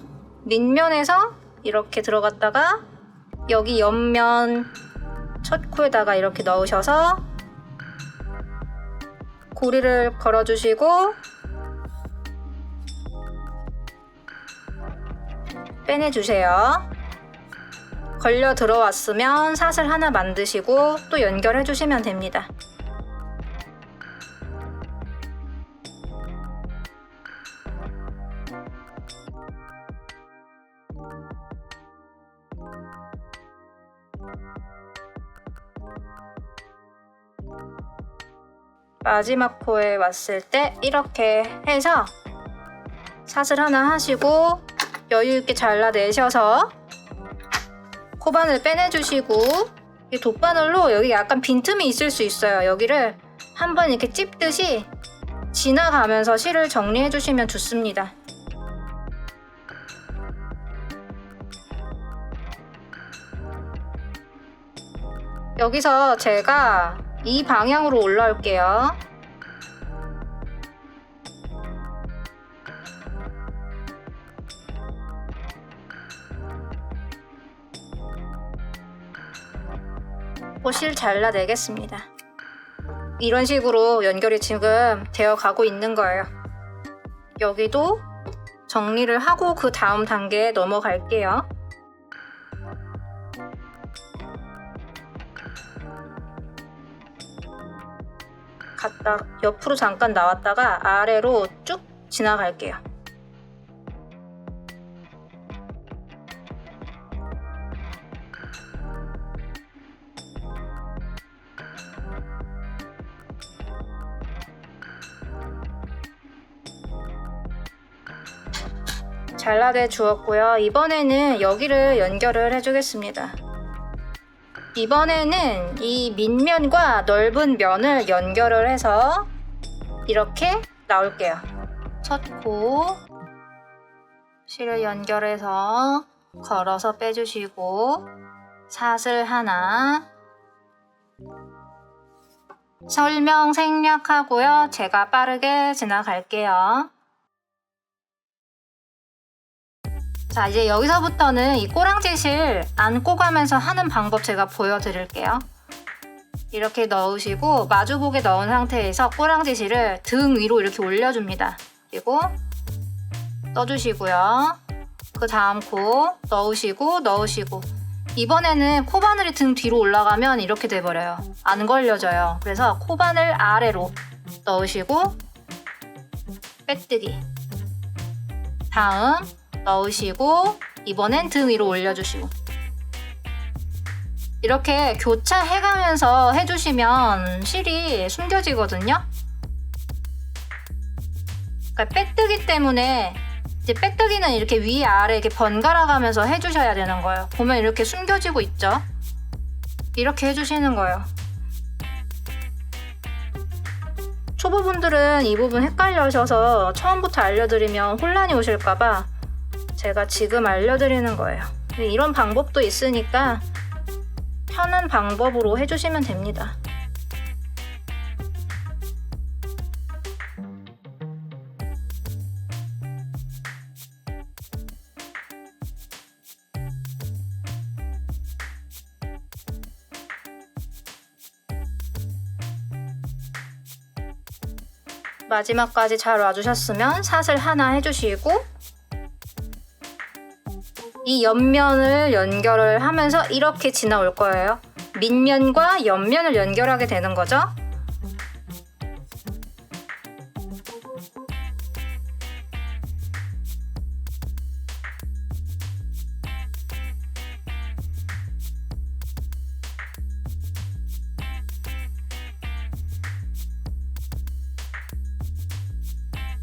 밑면에서 이렇게 들어갔다가 여기 옆면 첫 코에다가 이렇게 넣으셔서 고리를 걸어 주시고 빼내주세요. 걸려 들어왔으면 사슬 하나 만드시고 또 연결해 주시면 됩니다. 마지막 코에 왔을 때 이렇게 해서 사슬 하나 하시고 여유있게 잘라내셔서 코바늘 빼내주시고 이 돗바늘로 여기 약간 빈틈이 있을 수 있어요. 여기를 한번 이렇게 찝듯이 지나가면서 실을 정리해 주시면 좋습니다. 여기서 제가 이 방향으로 올라올게요. 실 잘라내겠습니다. 이런 식으로 연결이 지금 되어 가고 있는 거예요. 여기도 정리를 하고 그 다음 단계에 넘어갈게요. 갔다 옆으로 잠깐 나왔다가 아래로 쭉 지나갈게요. 잘라내 주었고요. 이번에는 여기를 연결을 해주겠습니다. 이번에는 이 밑면과 넓은 면을 연결을 해서 이렇게 나올게요. 첫 코 실을 연결해서 걸어서 빼주시고 사슬 하나 설명 생략하고요. 제가 빠르게 지나갈게요. 자, 이제 여기서부터는 이 꼬랑지실 안고 가면서 하는 방법 제가 보여드릴게요. 이렇게 넣으시고 마주보게 넣은 상태에서 꼬랑지실을 등 위로 이렇게 올려줍니다. 그리고 떠주시고요. 그 다음 코 넣으시고 이번에는 코바늘이 등 뒤로 올라가면 이렇게 돼버려요. 안 걸려져요. 그래서 코바늘 아래로 넣으시고 빼뜨기 다음 넣으시고 이번엔 등 위로 올려주시고 이렇게 교차해가면서 해주시면 실이 숨겨지거든요. 그러니까 빼뜨기 때문에 이제 빼뜨기는 이렇게 위아래 이렇게 번갈아 가면서 해주셔야 되는 거예요. 보면 이렇게 숨겨지고 있죠. 이렇게 해주시는 거예요. 초보분들은 이 부분 헷갈려셔서 처음부터 알려드리면 혼란이 오실까봐 제가 지금 알려드리는 거예요. 이런 방법도 있으니까 편한 방법으로 해주시면 됩니다. 마지막까지 잘 와주셨으면 사슬 하나 해주시고 이 옆면을 연결을 하면서 이렇게 지나올 거예요. 밑면과 옆면을 연결하게 되는 거죠.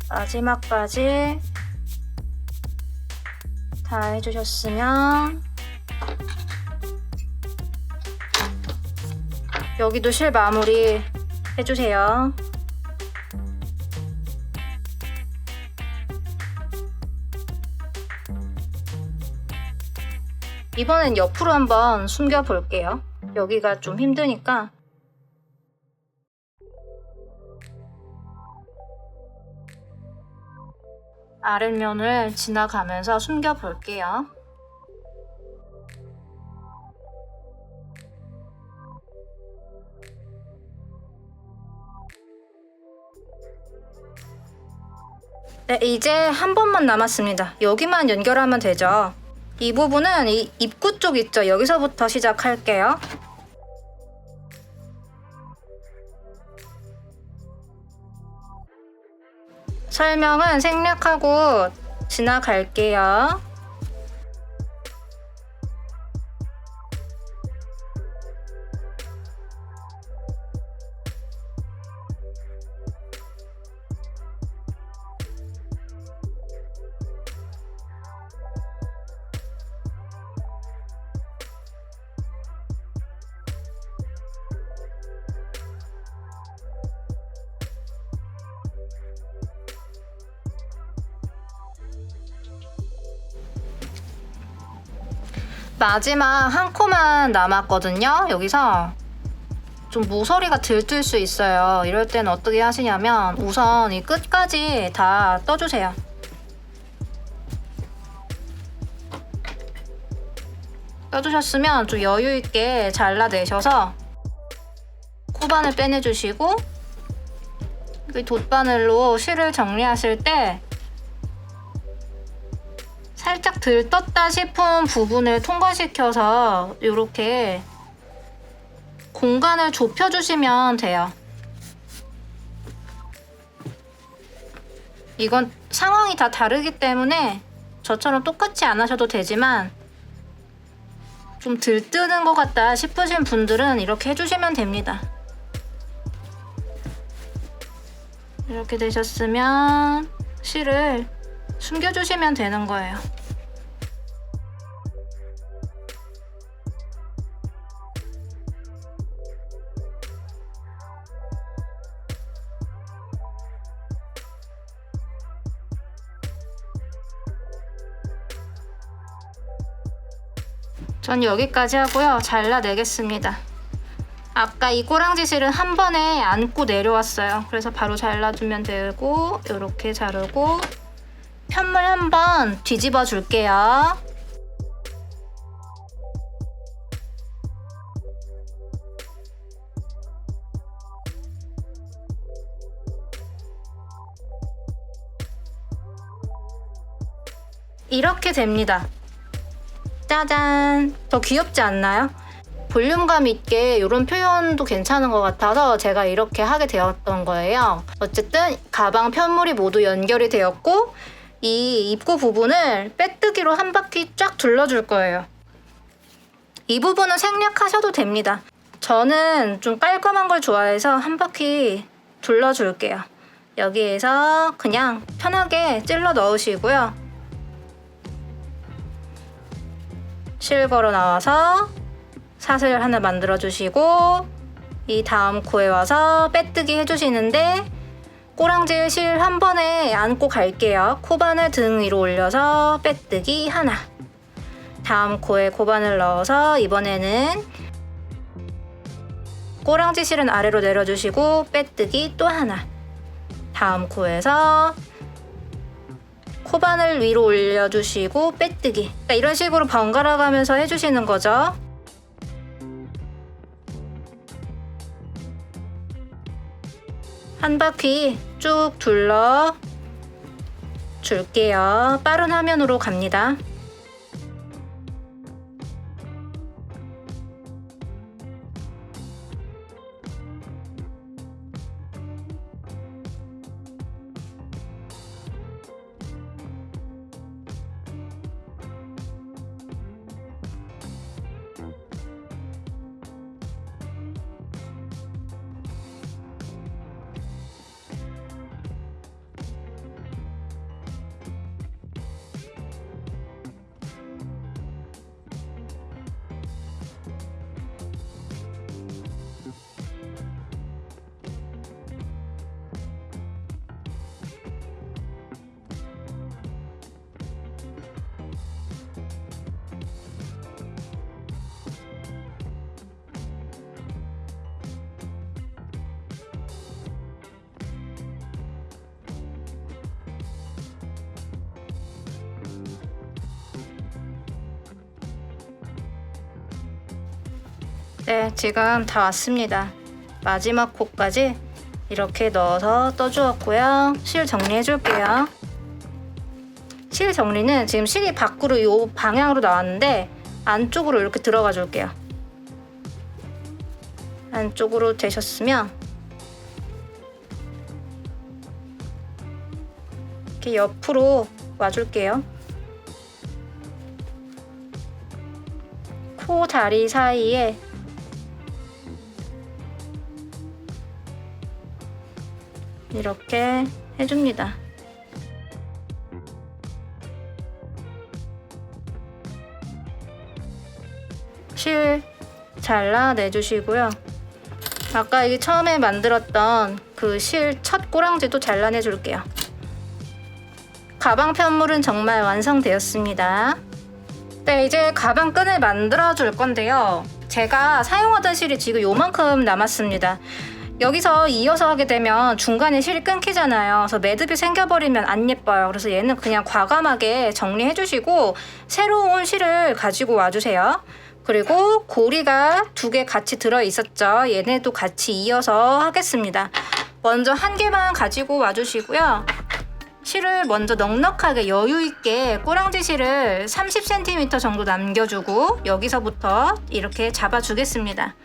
마지막까지 다 해주셨으면 여기도 실 마무리 해주세요. 이번엔 옆으로 한번 숨겨 볼게요. 여기가 좀 힘드니까. 아랫면을 지나가면서 숨겨 볼게요. 네, 이제 한 번만 남았습니다. 여기만 연결하면 되죠. 이 부분은 이 입구 쪽 있죠? 여기서부터 시작할게요. 설명은 생략하고 지나갈게요. 마지막 한 코만 남았거든요. 여기서 좀 모서리가 들뜰 수 있어요. 이럴 때는 어떻게 하시냐면 우선 이 끝까지 다 떠주세요. 떠주셨으면 좀 여유 있게 잘라내셔서 코바늘 빼내주시고 이 돗바늘로 실을 정리하실 때 살짝 들떴다 싶은 부분을 통과시켜서 이렇게 공간을 좁혀주시면 돼요. 이건 상황이 다 다르기 때문에 저처럼 똑같이 안 하셔도 되지만 좀 들뜨는 것 같다 싶으신 분들은 이렇게 해주시면 됩니다. 이렇게 되셨으면 실을 숨겨주시면 되는 거예요. 전 여기까지 하고요. 잘라내겠습니다. 아까 이 꼬랑지 실은 한 번에 안고 내려왔어요. 그래서 바로 잘라주면 되고 이렇게 자르고 편물 한번 뒤집어 줄게요. 이렇게 됩니다. 짜잔! 더 귀엽지 않나요? 볼륨감 있게 이런 표현도 괜찮은 것 같아서 제가 이렇게 하게 되었던 거예요. 어쨌든 가방 편물이 모두 연결이 되었고 이 입구 부분을 빼뜨기로 한 바퀴 쫙 둘러줄 거예요. 이 부분은 생략하셔도 됩니다. 저는 좀 깔끔한 걸 좋아해서 한 바퀴 둘러줄게요. 여기에서 그냥 편하게 찔러 넣으시고요. 실 걸어 나와서 사슬 하나 만들어 주시고 이 다음 코에 와서 빼뜨기 해주시는데 꼬랑지 실 한 번에 안고 갈게요. 코바늘 등 위로 올려서 빼뜨기 하나. 다음 코에 코바늘 넣어서 이번에는 꼬랑지 실은 아래로 내려주시고 빼뜨기 또 하나. 다음 코에서 코바늘 위로 올려주시고 빼뜨기. 그러니까 이런 식으로 번갈아 가면서 해주시는 거죠. 한 바퀴 쭉 둘러 줄게요. 빠른 화면으로 갑니다. 네, 지금 다 왔습니다. 마지막 코까지 이렇게 넣어서 떠주었고요. 실 정리해 줄게요. 실 정리는 지금 실이 밖으로 이 방향으로 나왔는데 안쪽으로 이렇게 들어가 줄게요. 안쪽으로 되셨으면 이렇게 옆으로 와줄게요. 코 다리 사이에 이렇게 해줍니다. 실 잘라내주시고요. 아까 이게 처음에 만들었던 그 실 첫 꼬랑지도 잘라내 줄게요. 가방 편물은 정말 완성되었습니다. 네, 이제 가방 끈을 만들어 줄 건데요. 제가 사용하던 실이 지금 요만큼 남았습니다. 여기서 이어서 하게 되면 중간에 실이 끊기잖아요. 그래서 매듭이 생겨버리면 안 예뻐요. 그래서 얘는 그냥 과감하게 정리해 주시고 새로운 실을 가지고 와주세요. 그리고 고리가 2개 같이 들어있었죠. 얘네도 같이 이어서 하겠습니다. 먼저 한 개만 가지고 와주시고요. 실을 먼저 넉넉하게 여유있게 꼬랑지 실을 30cm 정도 남겨주고 여기서부터 이렇게 잡아주겠습니다.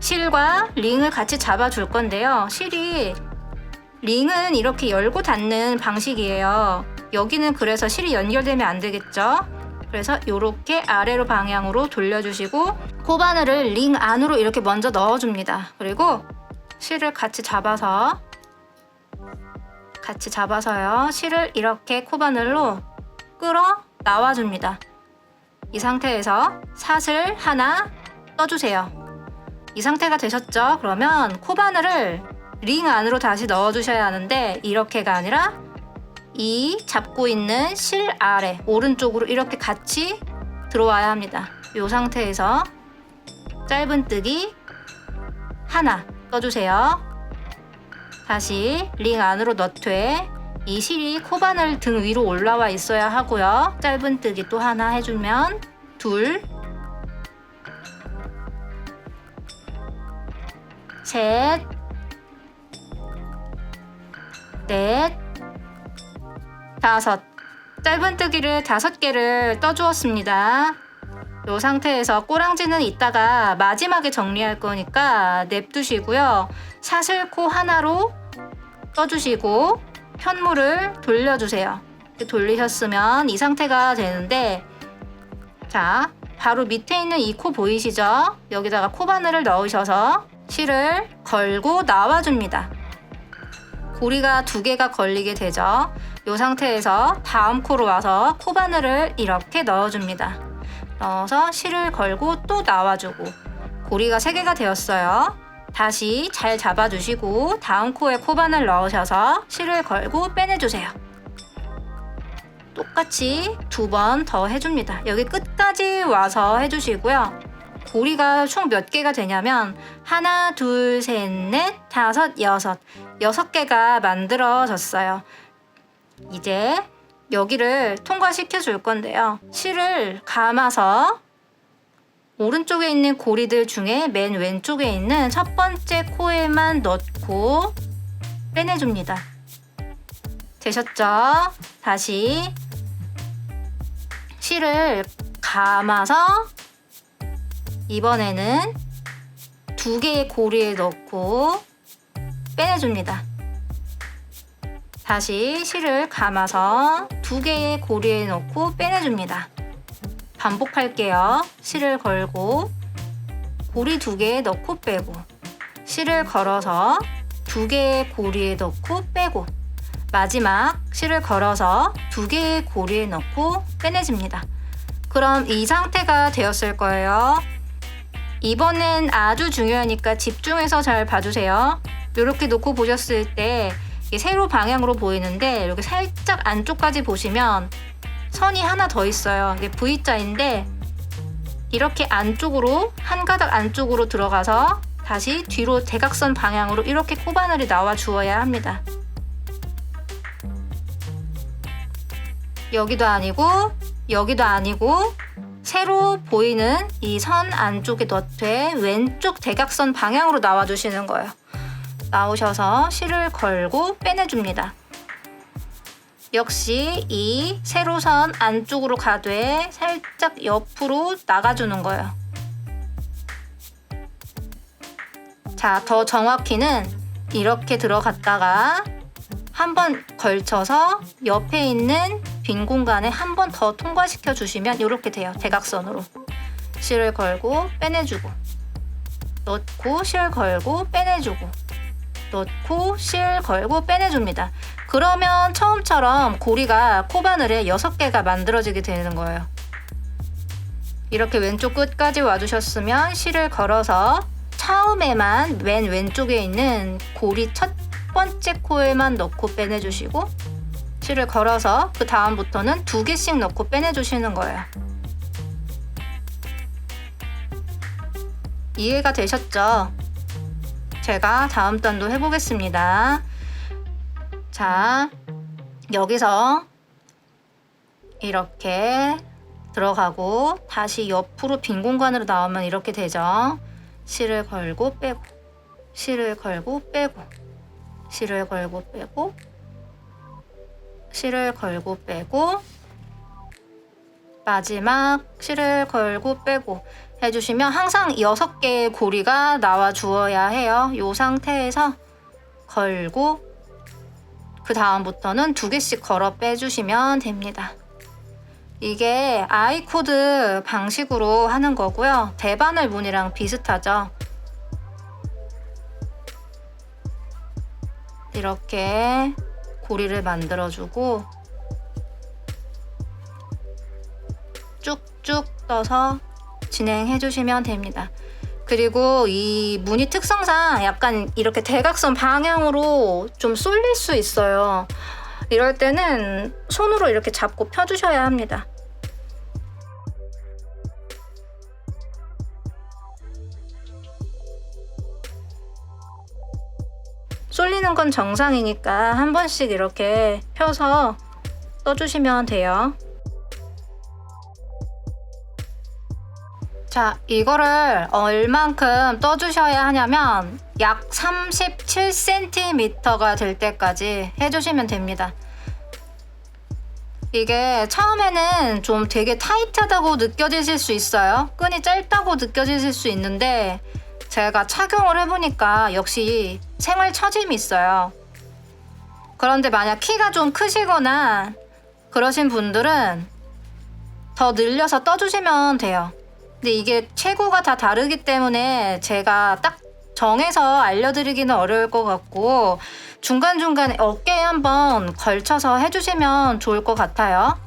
실과 링을 같이 잡아줄 건데요. 실이 링은 이렇게 열고 닫는 방식이에요. 여기는 그래서 실이 연결되면 안 되겠죠. 그래서 이렇게 아래로 방향으로 돌려주시고 코바늘을 링 안으로 이렇게 먼저 넣어줍니다. 그리고 실을 같이 잡아서요. 실을 이렇게 코바늘로 끌어 나와줍니다. 이 상태에서 사슬 하나 떠주세요. 이 상태가 되셨죠? 그러면 코바늘을 링 안으로 다시 넣어주셔야 하는데 이렇게가 아니라 이 잡고 있는 실 아래 오른쪽으로 이렇게 같이 들어와야 합니다. 이 상태에서 짧은뜨기 하나 떠주세요. 다시 링 안으로 넣되 이 실이 코바늘 등 위로 올라와 있어야 하고요. 짧은뜨기 또 하나 해주면 둘, 셋, 넷, 다섯. 짧은뜨기를 5개를 떠주었습니다. 이 상태에서 꼬랑지는 이따가 마지막에 정리할 거니까 냅두시고요. 사슬코 하나로 떠주시고 편물을 돌려주세요. 이렇게 돌리셨으면 이 상태가 되는데 자, 바로 밑에 있는 이 코 보이시죠? 여기다가 코바늘을 넣으셔서 실을 걸고 나와줍니다. 고리가 2개가 걸리게 되죠. 이 상태에서 다음 코로 와서 코바늘을 이렇게 넣어줍니다. 넣어서 실을 걸고 또 나와주고 고리가 3개가 되었어요. 다시 잘 잡아주시고 다음 코에 코바늘 넣으셔서 실을 걸고 빼내주세요. 똑같이 2번 더 해줍니다. 여기 끝까지 와서 해주시고요. 고리가 총 몇 개가 되냐면 하나, 둘, 셋, 넷, 다섯, 여섯 6개가 만들어졌어요. 이제 여기를 통과시켜 줄 건데요. 실을 감아서 오른쪽에 있는 고리들 중에 맨 왼쪽에 있는 첫 번째 코에만 넣고 빼내줍니다. 되셨죠? 다시 실을 감아서 이번에는 2개의 고리에 넣고 빼내줍니다. 다시 실을 감아서 2개의 고리에 넣고 빼내줍니다. 반복할게요. 실을 걸고 고리 2개에 넣고 빼고 실을 걸어서 2개의 고리에 넣고 빼고 마지막 실을 걸어서 2개의 고리에 넣고 빼내줍니다. 그럼 이 상태가 되었을 거예요. 이번엔 아주 중요하니까 집중해서 잘 봐주세요. 이렇게 놓고 보셨을 때 세로 방향으로 보이는데 이렇게 살짝 안쪽까지 보시면 선이 하나 더 있어요. 이게 V자인데 이렇게 안쪽으로 한 가닥 안쪽으로 들어가서 다시 뒤로 대각선 방향으로 이렇게 코바늘이 나와 주어야 합니다. 여기도 아니고 여기도 아니고 세로 보이는 이 선 안쪽에 넣되 왼쪽 대각선 방향으로 나와 주시는 거예요. 나오셔서 실을 걸고 빼내줍니다. 역시 이 세로선 안쪽으로 가되 살짝 옆으로 나가주는 거예요. 자, 더 정확히는 이렇게 들어갔다가 한 번 걸쳐서 옆에 있는 빈 공간에 한 번 더 통과시켜 주시면 이렇게 돼요. 대각선으로. 실을 걸고 빼내주고, 넣고 실 걸고 빼내주고, 넣고 실 걸고 빼내줍니다. 그러면 처음처럼 고리가 코바늘에 6개가 만들어지게 되는 거예요. 이렇게 왼쪽 끝까지 와주셨으면 실을 걸어서 처음에만 맨 왼쪽에 있는 고리 첫 번째 코에만 넣고 빼내주시고, 실을 걸어서 그 다음부터는 2개씩 넣고 빼내주시는 거예요. 이해가 되셨죠? 제가 다음 단도 해보겠습니다. 자, 여기서 이렇게 들어가고 다시 옆으로 빈 공간으로 나오면 이렇게 되죠. 실을 걸고 빼고, 실을 걸고 빼고, 실을 걸고 빼고, 실을 걸고 빼고, 마지막 실을 걸고 빼고 해주시면 항상 6개의 고리가 나와 주어야 해요. 이 상태에서 걸고 그 다음부터는 2개씩 걸어 빼주시면 됩니다. 이게 아이코드 방식으로 하는 거고요. 대바늘 무늬랑 비슷하죠. 이렇게 고리를 만들어주고 쭉쭉 떠서 진행해 주시면 됩니다. 그리고 이 무늬 특성상 약간 이렇게 대각선 방향으로 좀 쏠릴 수 있어요. 이럴 때는 손으로 이렇게 잡고 펴주셔야 합니다. 쏠리는 건 정상이니까 한 번씩 이렇게 펴서 떠주시면 돼요. 자, 이거를 얼만큼 떠주셔야 하냐면 약 37cm가 될 때까지 해주시면 됩니다. 이게 처음에는 좀 되게 타이트하다고 느껴지실 수 있어요. 끈이 짧다고 느껴지실 수 있는데 제가 착용을 해보니까 역시 생활 처짐이 있어요. 그런데 만약 키가 좀 크시거나 그러신 분들은 더 늘려서 떠주시면 돼요. 근데 이게 체구가 다 다르기 때문에 제가 딱 정해서 알려드리기는 어려울 것 같고 중간중간에 어깨에 한번 걸쳐서 해주시면 좋을 것 같아요.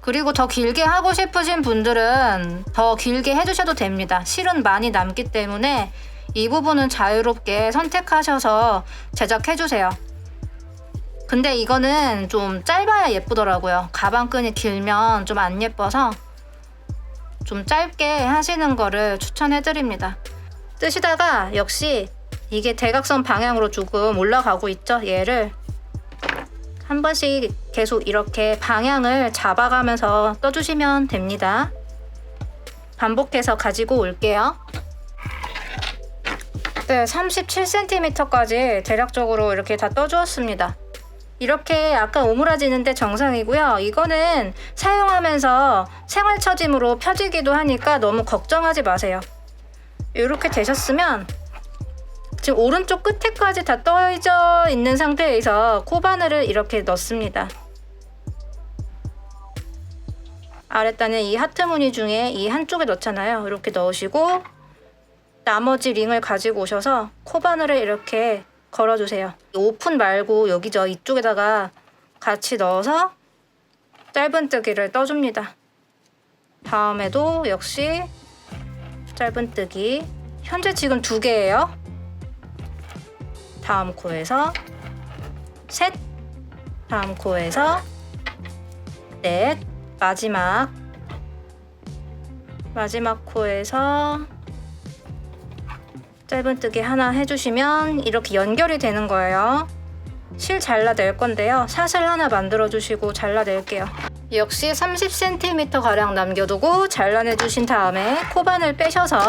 그리고 더 길게 하고 싶으신 분들은 더 길게 해주셔도 됩니다. 실은 많이 남기 때문에 이 부분은 자유롭게 선택하셔서 제작해주세요. 근데 이거는 좀 짧아야 예쁘더라고요. 가방끈이 길면 좀 안 예뻐서 좀 짧게 하시는 거를 추천해드립니다. 뜨시다가 역시 이게 대각선 방향으로 조금 올라가고 있죠. 얘를 한 번씩 계속 이렇게 방향을 잡아가면서 떠주시면 됩니다. 반복해서 가지고 올게요. 네, 37cm까지 대략적으로 이렇게 다 떠주었습니다. 이렇게 약간 오므라지는데 정상이고요. 이거는 사용하면서 생활처짐으로 펴지기도 하니까 너무 걱정하지 마세요. 이렇게 되셨으면 지금 오른쪽 끝에까지 다 떠져 있는 상태에서 코바늘을 이렇게 넣습니다. 아랫단에 이 하트 무늬 중에 이 한쪽에 넣잖아요. 이렇게 넣으시고 나머지 링을 가지고 오셔서 코바늘을 이렇게 걸어주세요. 오픈 말고 여기죠. 이쪽에다가 같이 넣어서 짧은뜨기를 떠줍니다. 다음에도 역시 짧은뜨기. 현재 지금 2개예요. 다음 코에서 셋, 다음 코에서 넷, 마지막 코에서 짧은뜨기 하나 해주시면 이렇게 연결이 되는 거예요. 실 잘라낼 건데요. 사슬 하나 만들어주시고 잘라낼게요. 역시 30cm 가량 남겨두고 잘라내주신 다음에 코바늘 빼셔서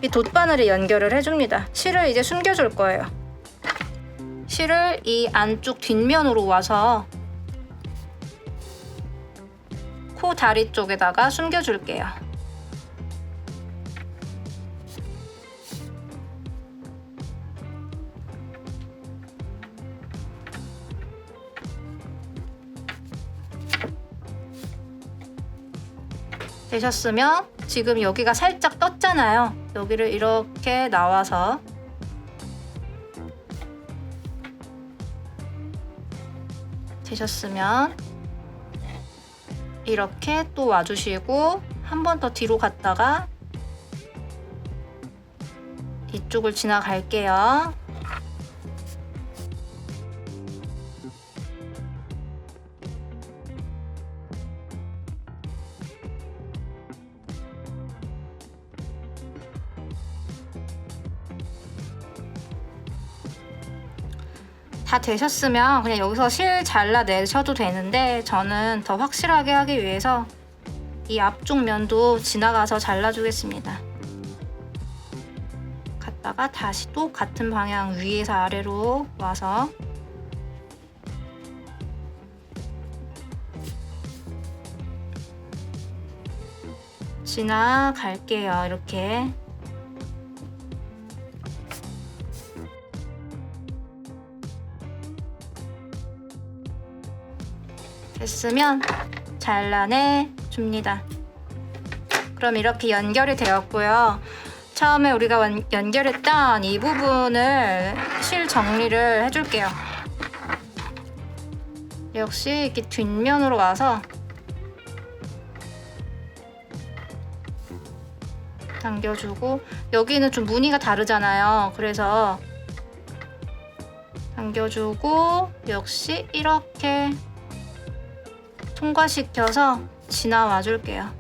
이 돗바늘에 연결을 해줍니다. 실을 이제 숨겨줄 거예요. 실을 이 안쪽 뒷면으로 와서 코 다리 쪽에다가 숨겨줄게요. 되셨으면 지금 여기가 살짝 떴잖아요. 여기를 이렇게 나와서 되셨으면 이렇게 또 와주시고 한 번 더 뒤로 갔다가 이쪽을 지나갈게요. 다 되셨으면 그냥 여기서 실 잘라내셔도 되는데 저는 더 확실하게 하기 위해서 이 앞쪽 면도 지나가서 잘라주겠습니다. 갔다가 다시 또 같은 방향 위에서 아래로 와서 지나갈게요. 이렇게. 됐으면 잘라내 줍니다. 그럼 이렇게 연결이 되었고요. 처음에 우리가 연결했던 이 부분을 실 정리를 해줄게요. 역시 이렇게 뒷면으로 와서 당겨주고, 여기는 좀 무늬가 다르잖아요. 그래서 당겨주고 역시 이렇게 통과시켜서 지나와 줄게요.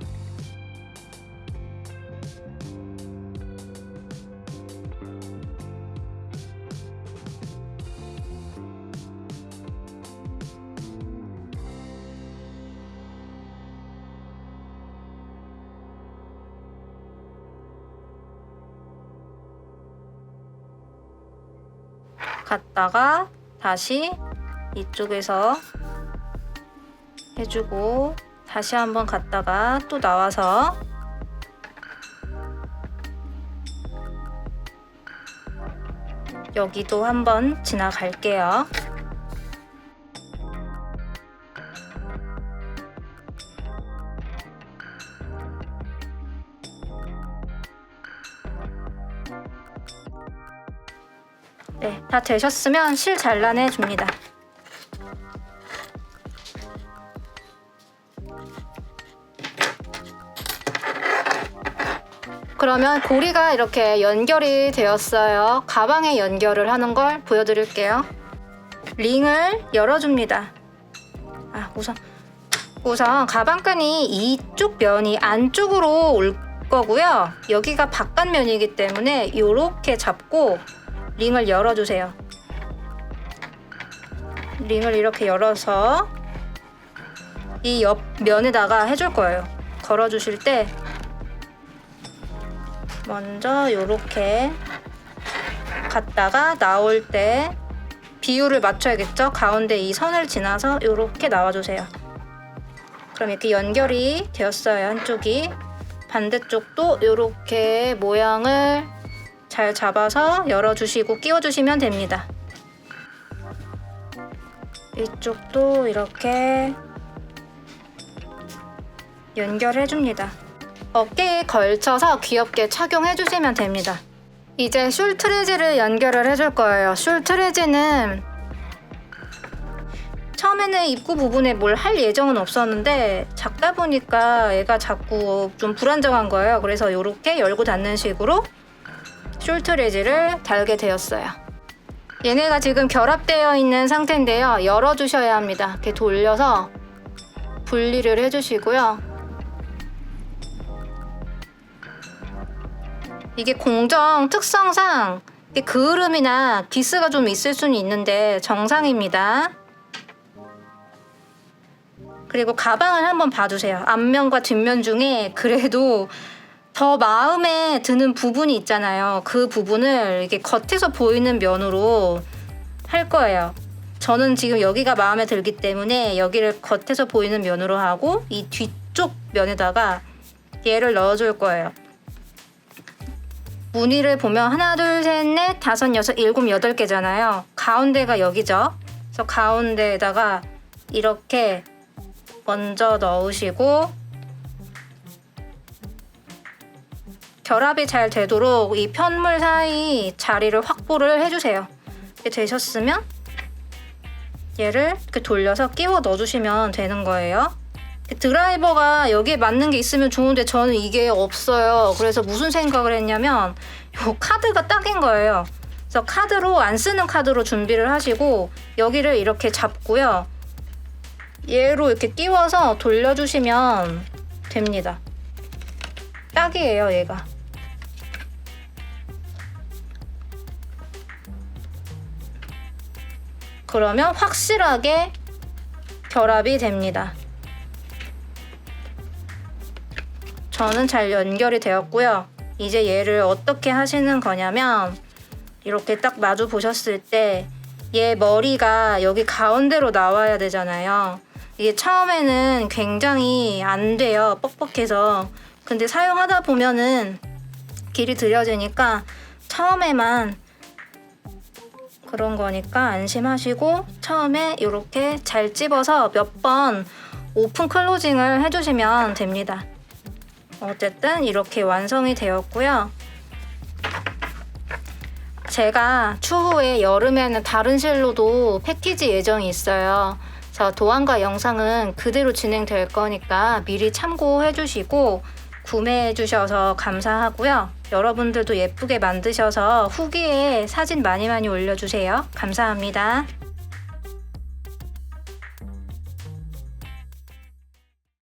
갔다가 다시 이쪽에서 해주고 다시 한번 갔다가 또 나와서 여기도 한번 지나갈게요. 네, 다 되셨으면 실 잘라내 줍니다. 그러면 고리가 이렇게 연결이 되었어요. 가방에 연결을 하는 걸 보여드릴게요. 링을 열어줍니다. 우선 가방끈이 이쪽 면이 안쪽으로 올 거고요. 여기가 바깥면이기 때문에 이렇게 잡고 링을 열어주세요. 링을 이렇게 열어서 이 옆면에다가 해줄 거예요. 걸어주실 때 먼저 이렇게 갔다가 나올 때 비율을 맞춰야겠죠? 가운데 이 선을 지나서 이렇게 나와주세요. 그럼 이렇게 연결이 되었어요. 한쪽이. 반대쪽도 이렇게 모양을 잘 잡아서 열어주시고 끼워주시면 됩니다. 이쪽도 이렇게 연결해줍니다. 어깨에 걸쳐서 귀엽게 착용해주시면 됩니다. 이제 숄트레지를 연결을 해줄 거예요. 숄트레지는 처음에는 입구 부분에 뭘 할 예정은 없었는데 작다 보니까 얘가 자꾸 좀 불안정한 거예요. 그래서 이렇게 열고 닫는 식으로 숄트레지를 달게 되었어요. 얘네가 지금 결합되어 있는 상태인데요. 열어주셔야 합니다. 이렇게 돌려서 분리를 해주시고요. 이게 공정 특성상 그을음이나 기스가 좀 있을 수는 있는데 정상입니다. 그리고 가방을 한번 봐주세요. 앞면과 뒷면 중에 그래도 더 마음에 드는 부분이 있잖아요. 그 부분을 이게 겉에서 보이는 면으로 할 거예요. 저는 지금 여기가 마음에 들기 때문에 여기를 겉에서 보이는 면으로 하고 이 뒤쪽 면에다가 얘를 넣어줄 거예요. 무늬를 보면 하나, 둘, 셋, 넷, 다섯, 여섯, 일곱, 여덟 개잖아요. 가운데가 여기죠. 그래서 가운데에다가 이렇게 먼저 넣으시고 결합이 잘 되도록 이 편물 사이 자리를 확보를 해주세요. 이렇게 되셨으면 얘를 이렇게 돌려서 끼워 넣어주시면 되는 거예요. 드라이버가 여기에 맞는 게 있으면 좋은데 저는 이게 없어요. 그래서 무슨 생각을 했냐면 요 카드가 딱인 거예요. 그래서 카드로, 안 쓰는 카드로 준비를 하시고 여기를 이렇게 잡고요. 얘로 이렇게 끼워서 돌려주시면 됩니다. 딱이에요, 얘가. 그러면 확실하게 결합이 됩니다. 저는 잘 연결이 되었고요. 이제 얘를 어떻게 하시는 거냐면 이렇게 딱 마주 보셨을 때 얘 머리가 여기 가운데로 나와야 되잖아요. 이게 처음에는 굉장히 안 돼요. 뻑뻑해서. 근데 사용하다 보면은 길이 들여지니까 처음에만 그런 거니까 안심하시고 처음에 이렇게 잘 집어서 몇 번 오픈 클로징을 해주시면 됩니다. 어쨌든 이렇게 완성이 되었고요. 제가 추후에 여름에는 다른 실로도 패키지 예정이 있어요. 그래서 도안과 영상은 그대로 진행될 거니까 미리 참고해 주시고 구매해 주셔서 감사하고요. 여러분들도 예쁘게 만드셔서 후기에 사진 많이 올려주세요. 감사합니다.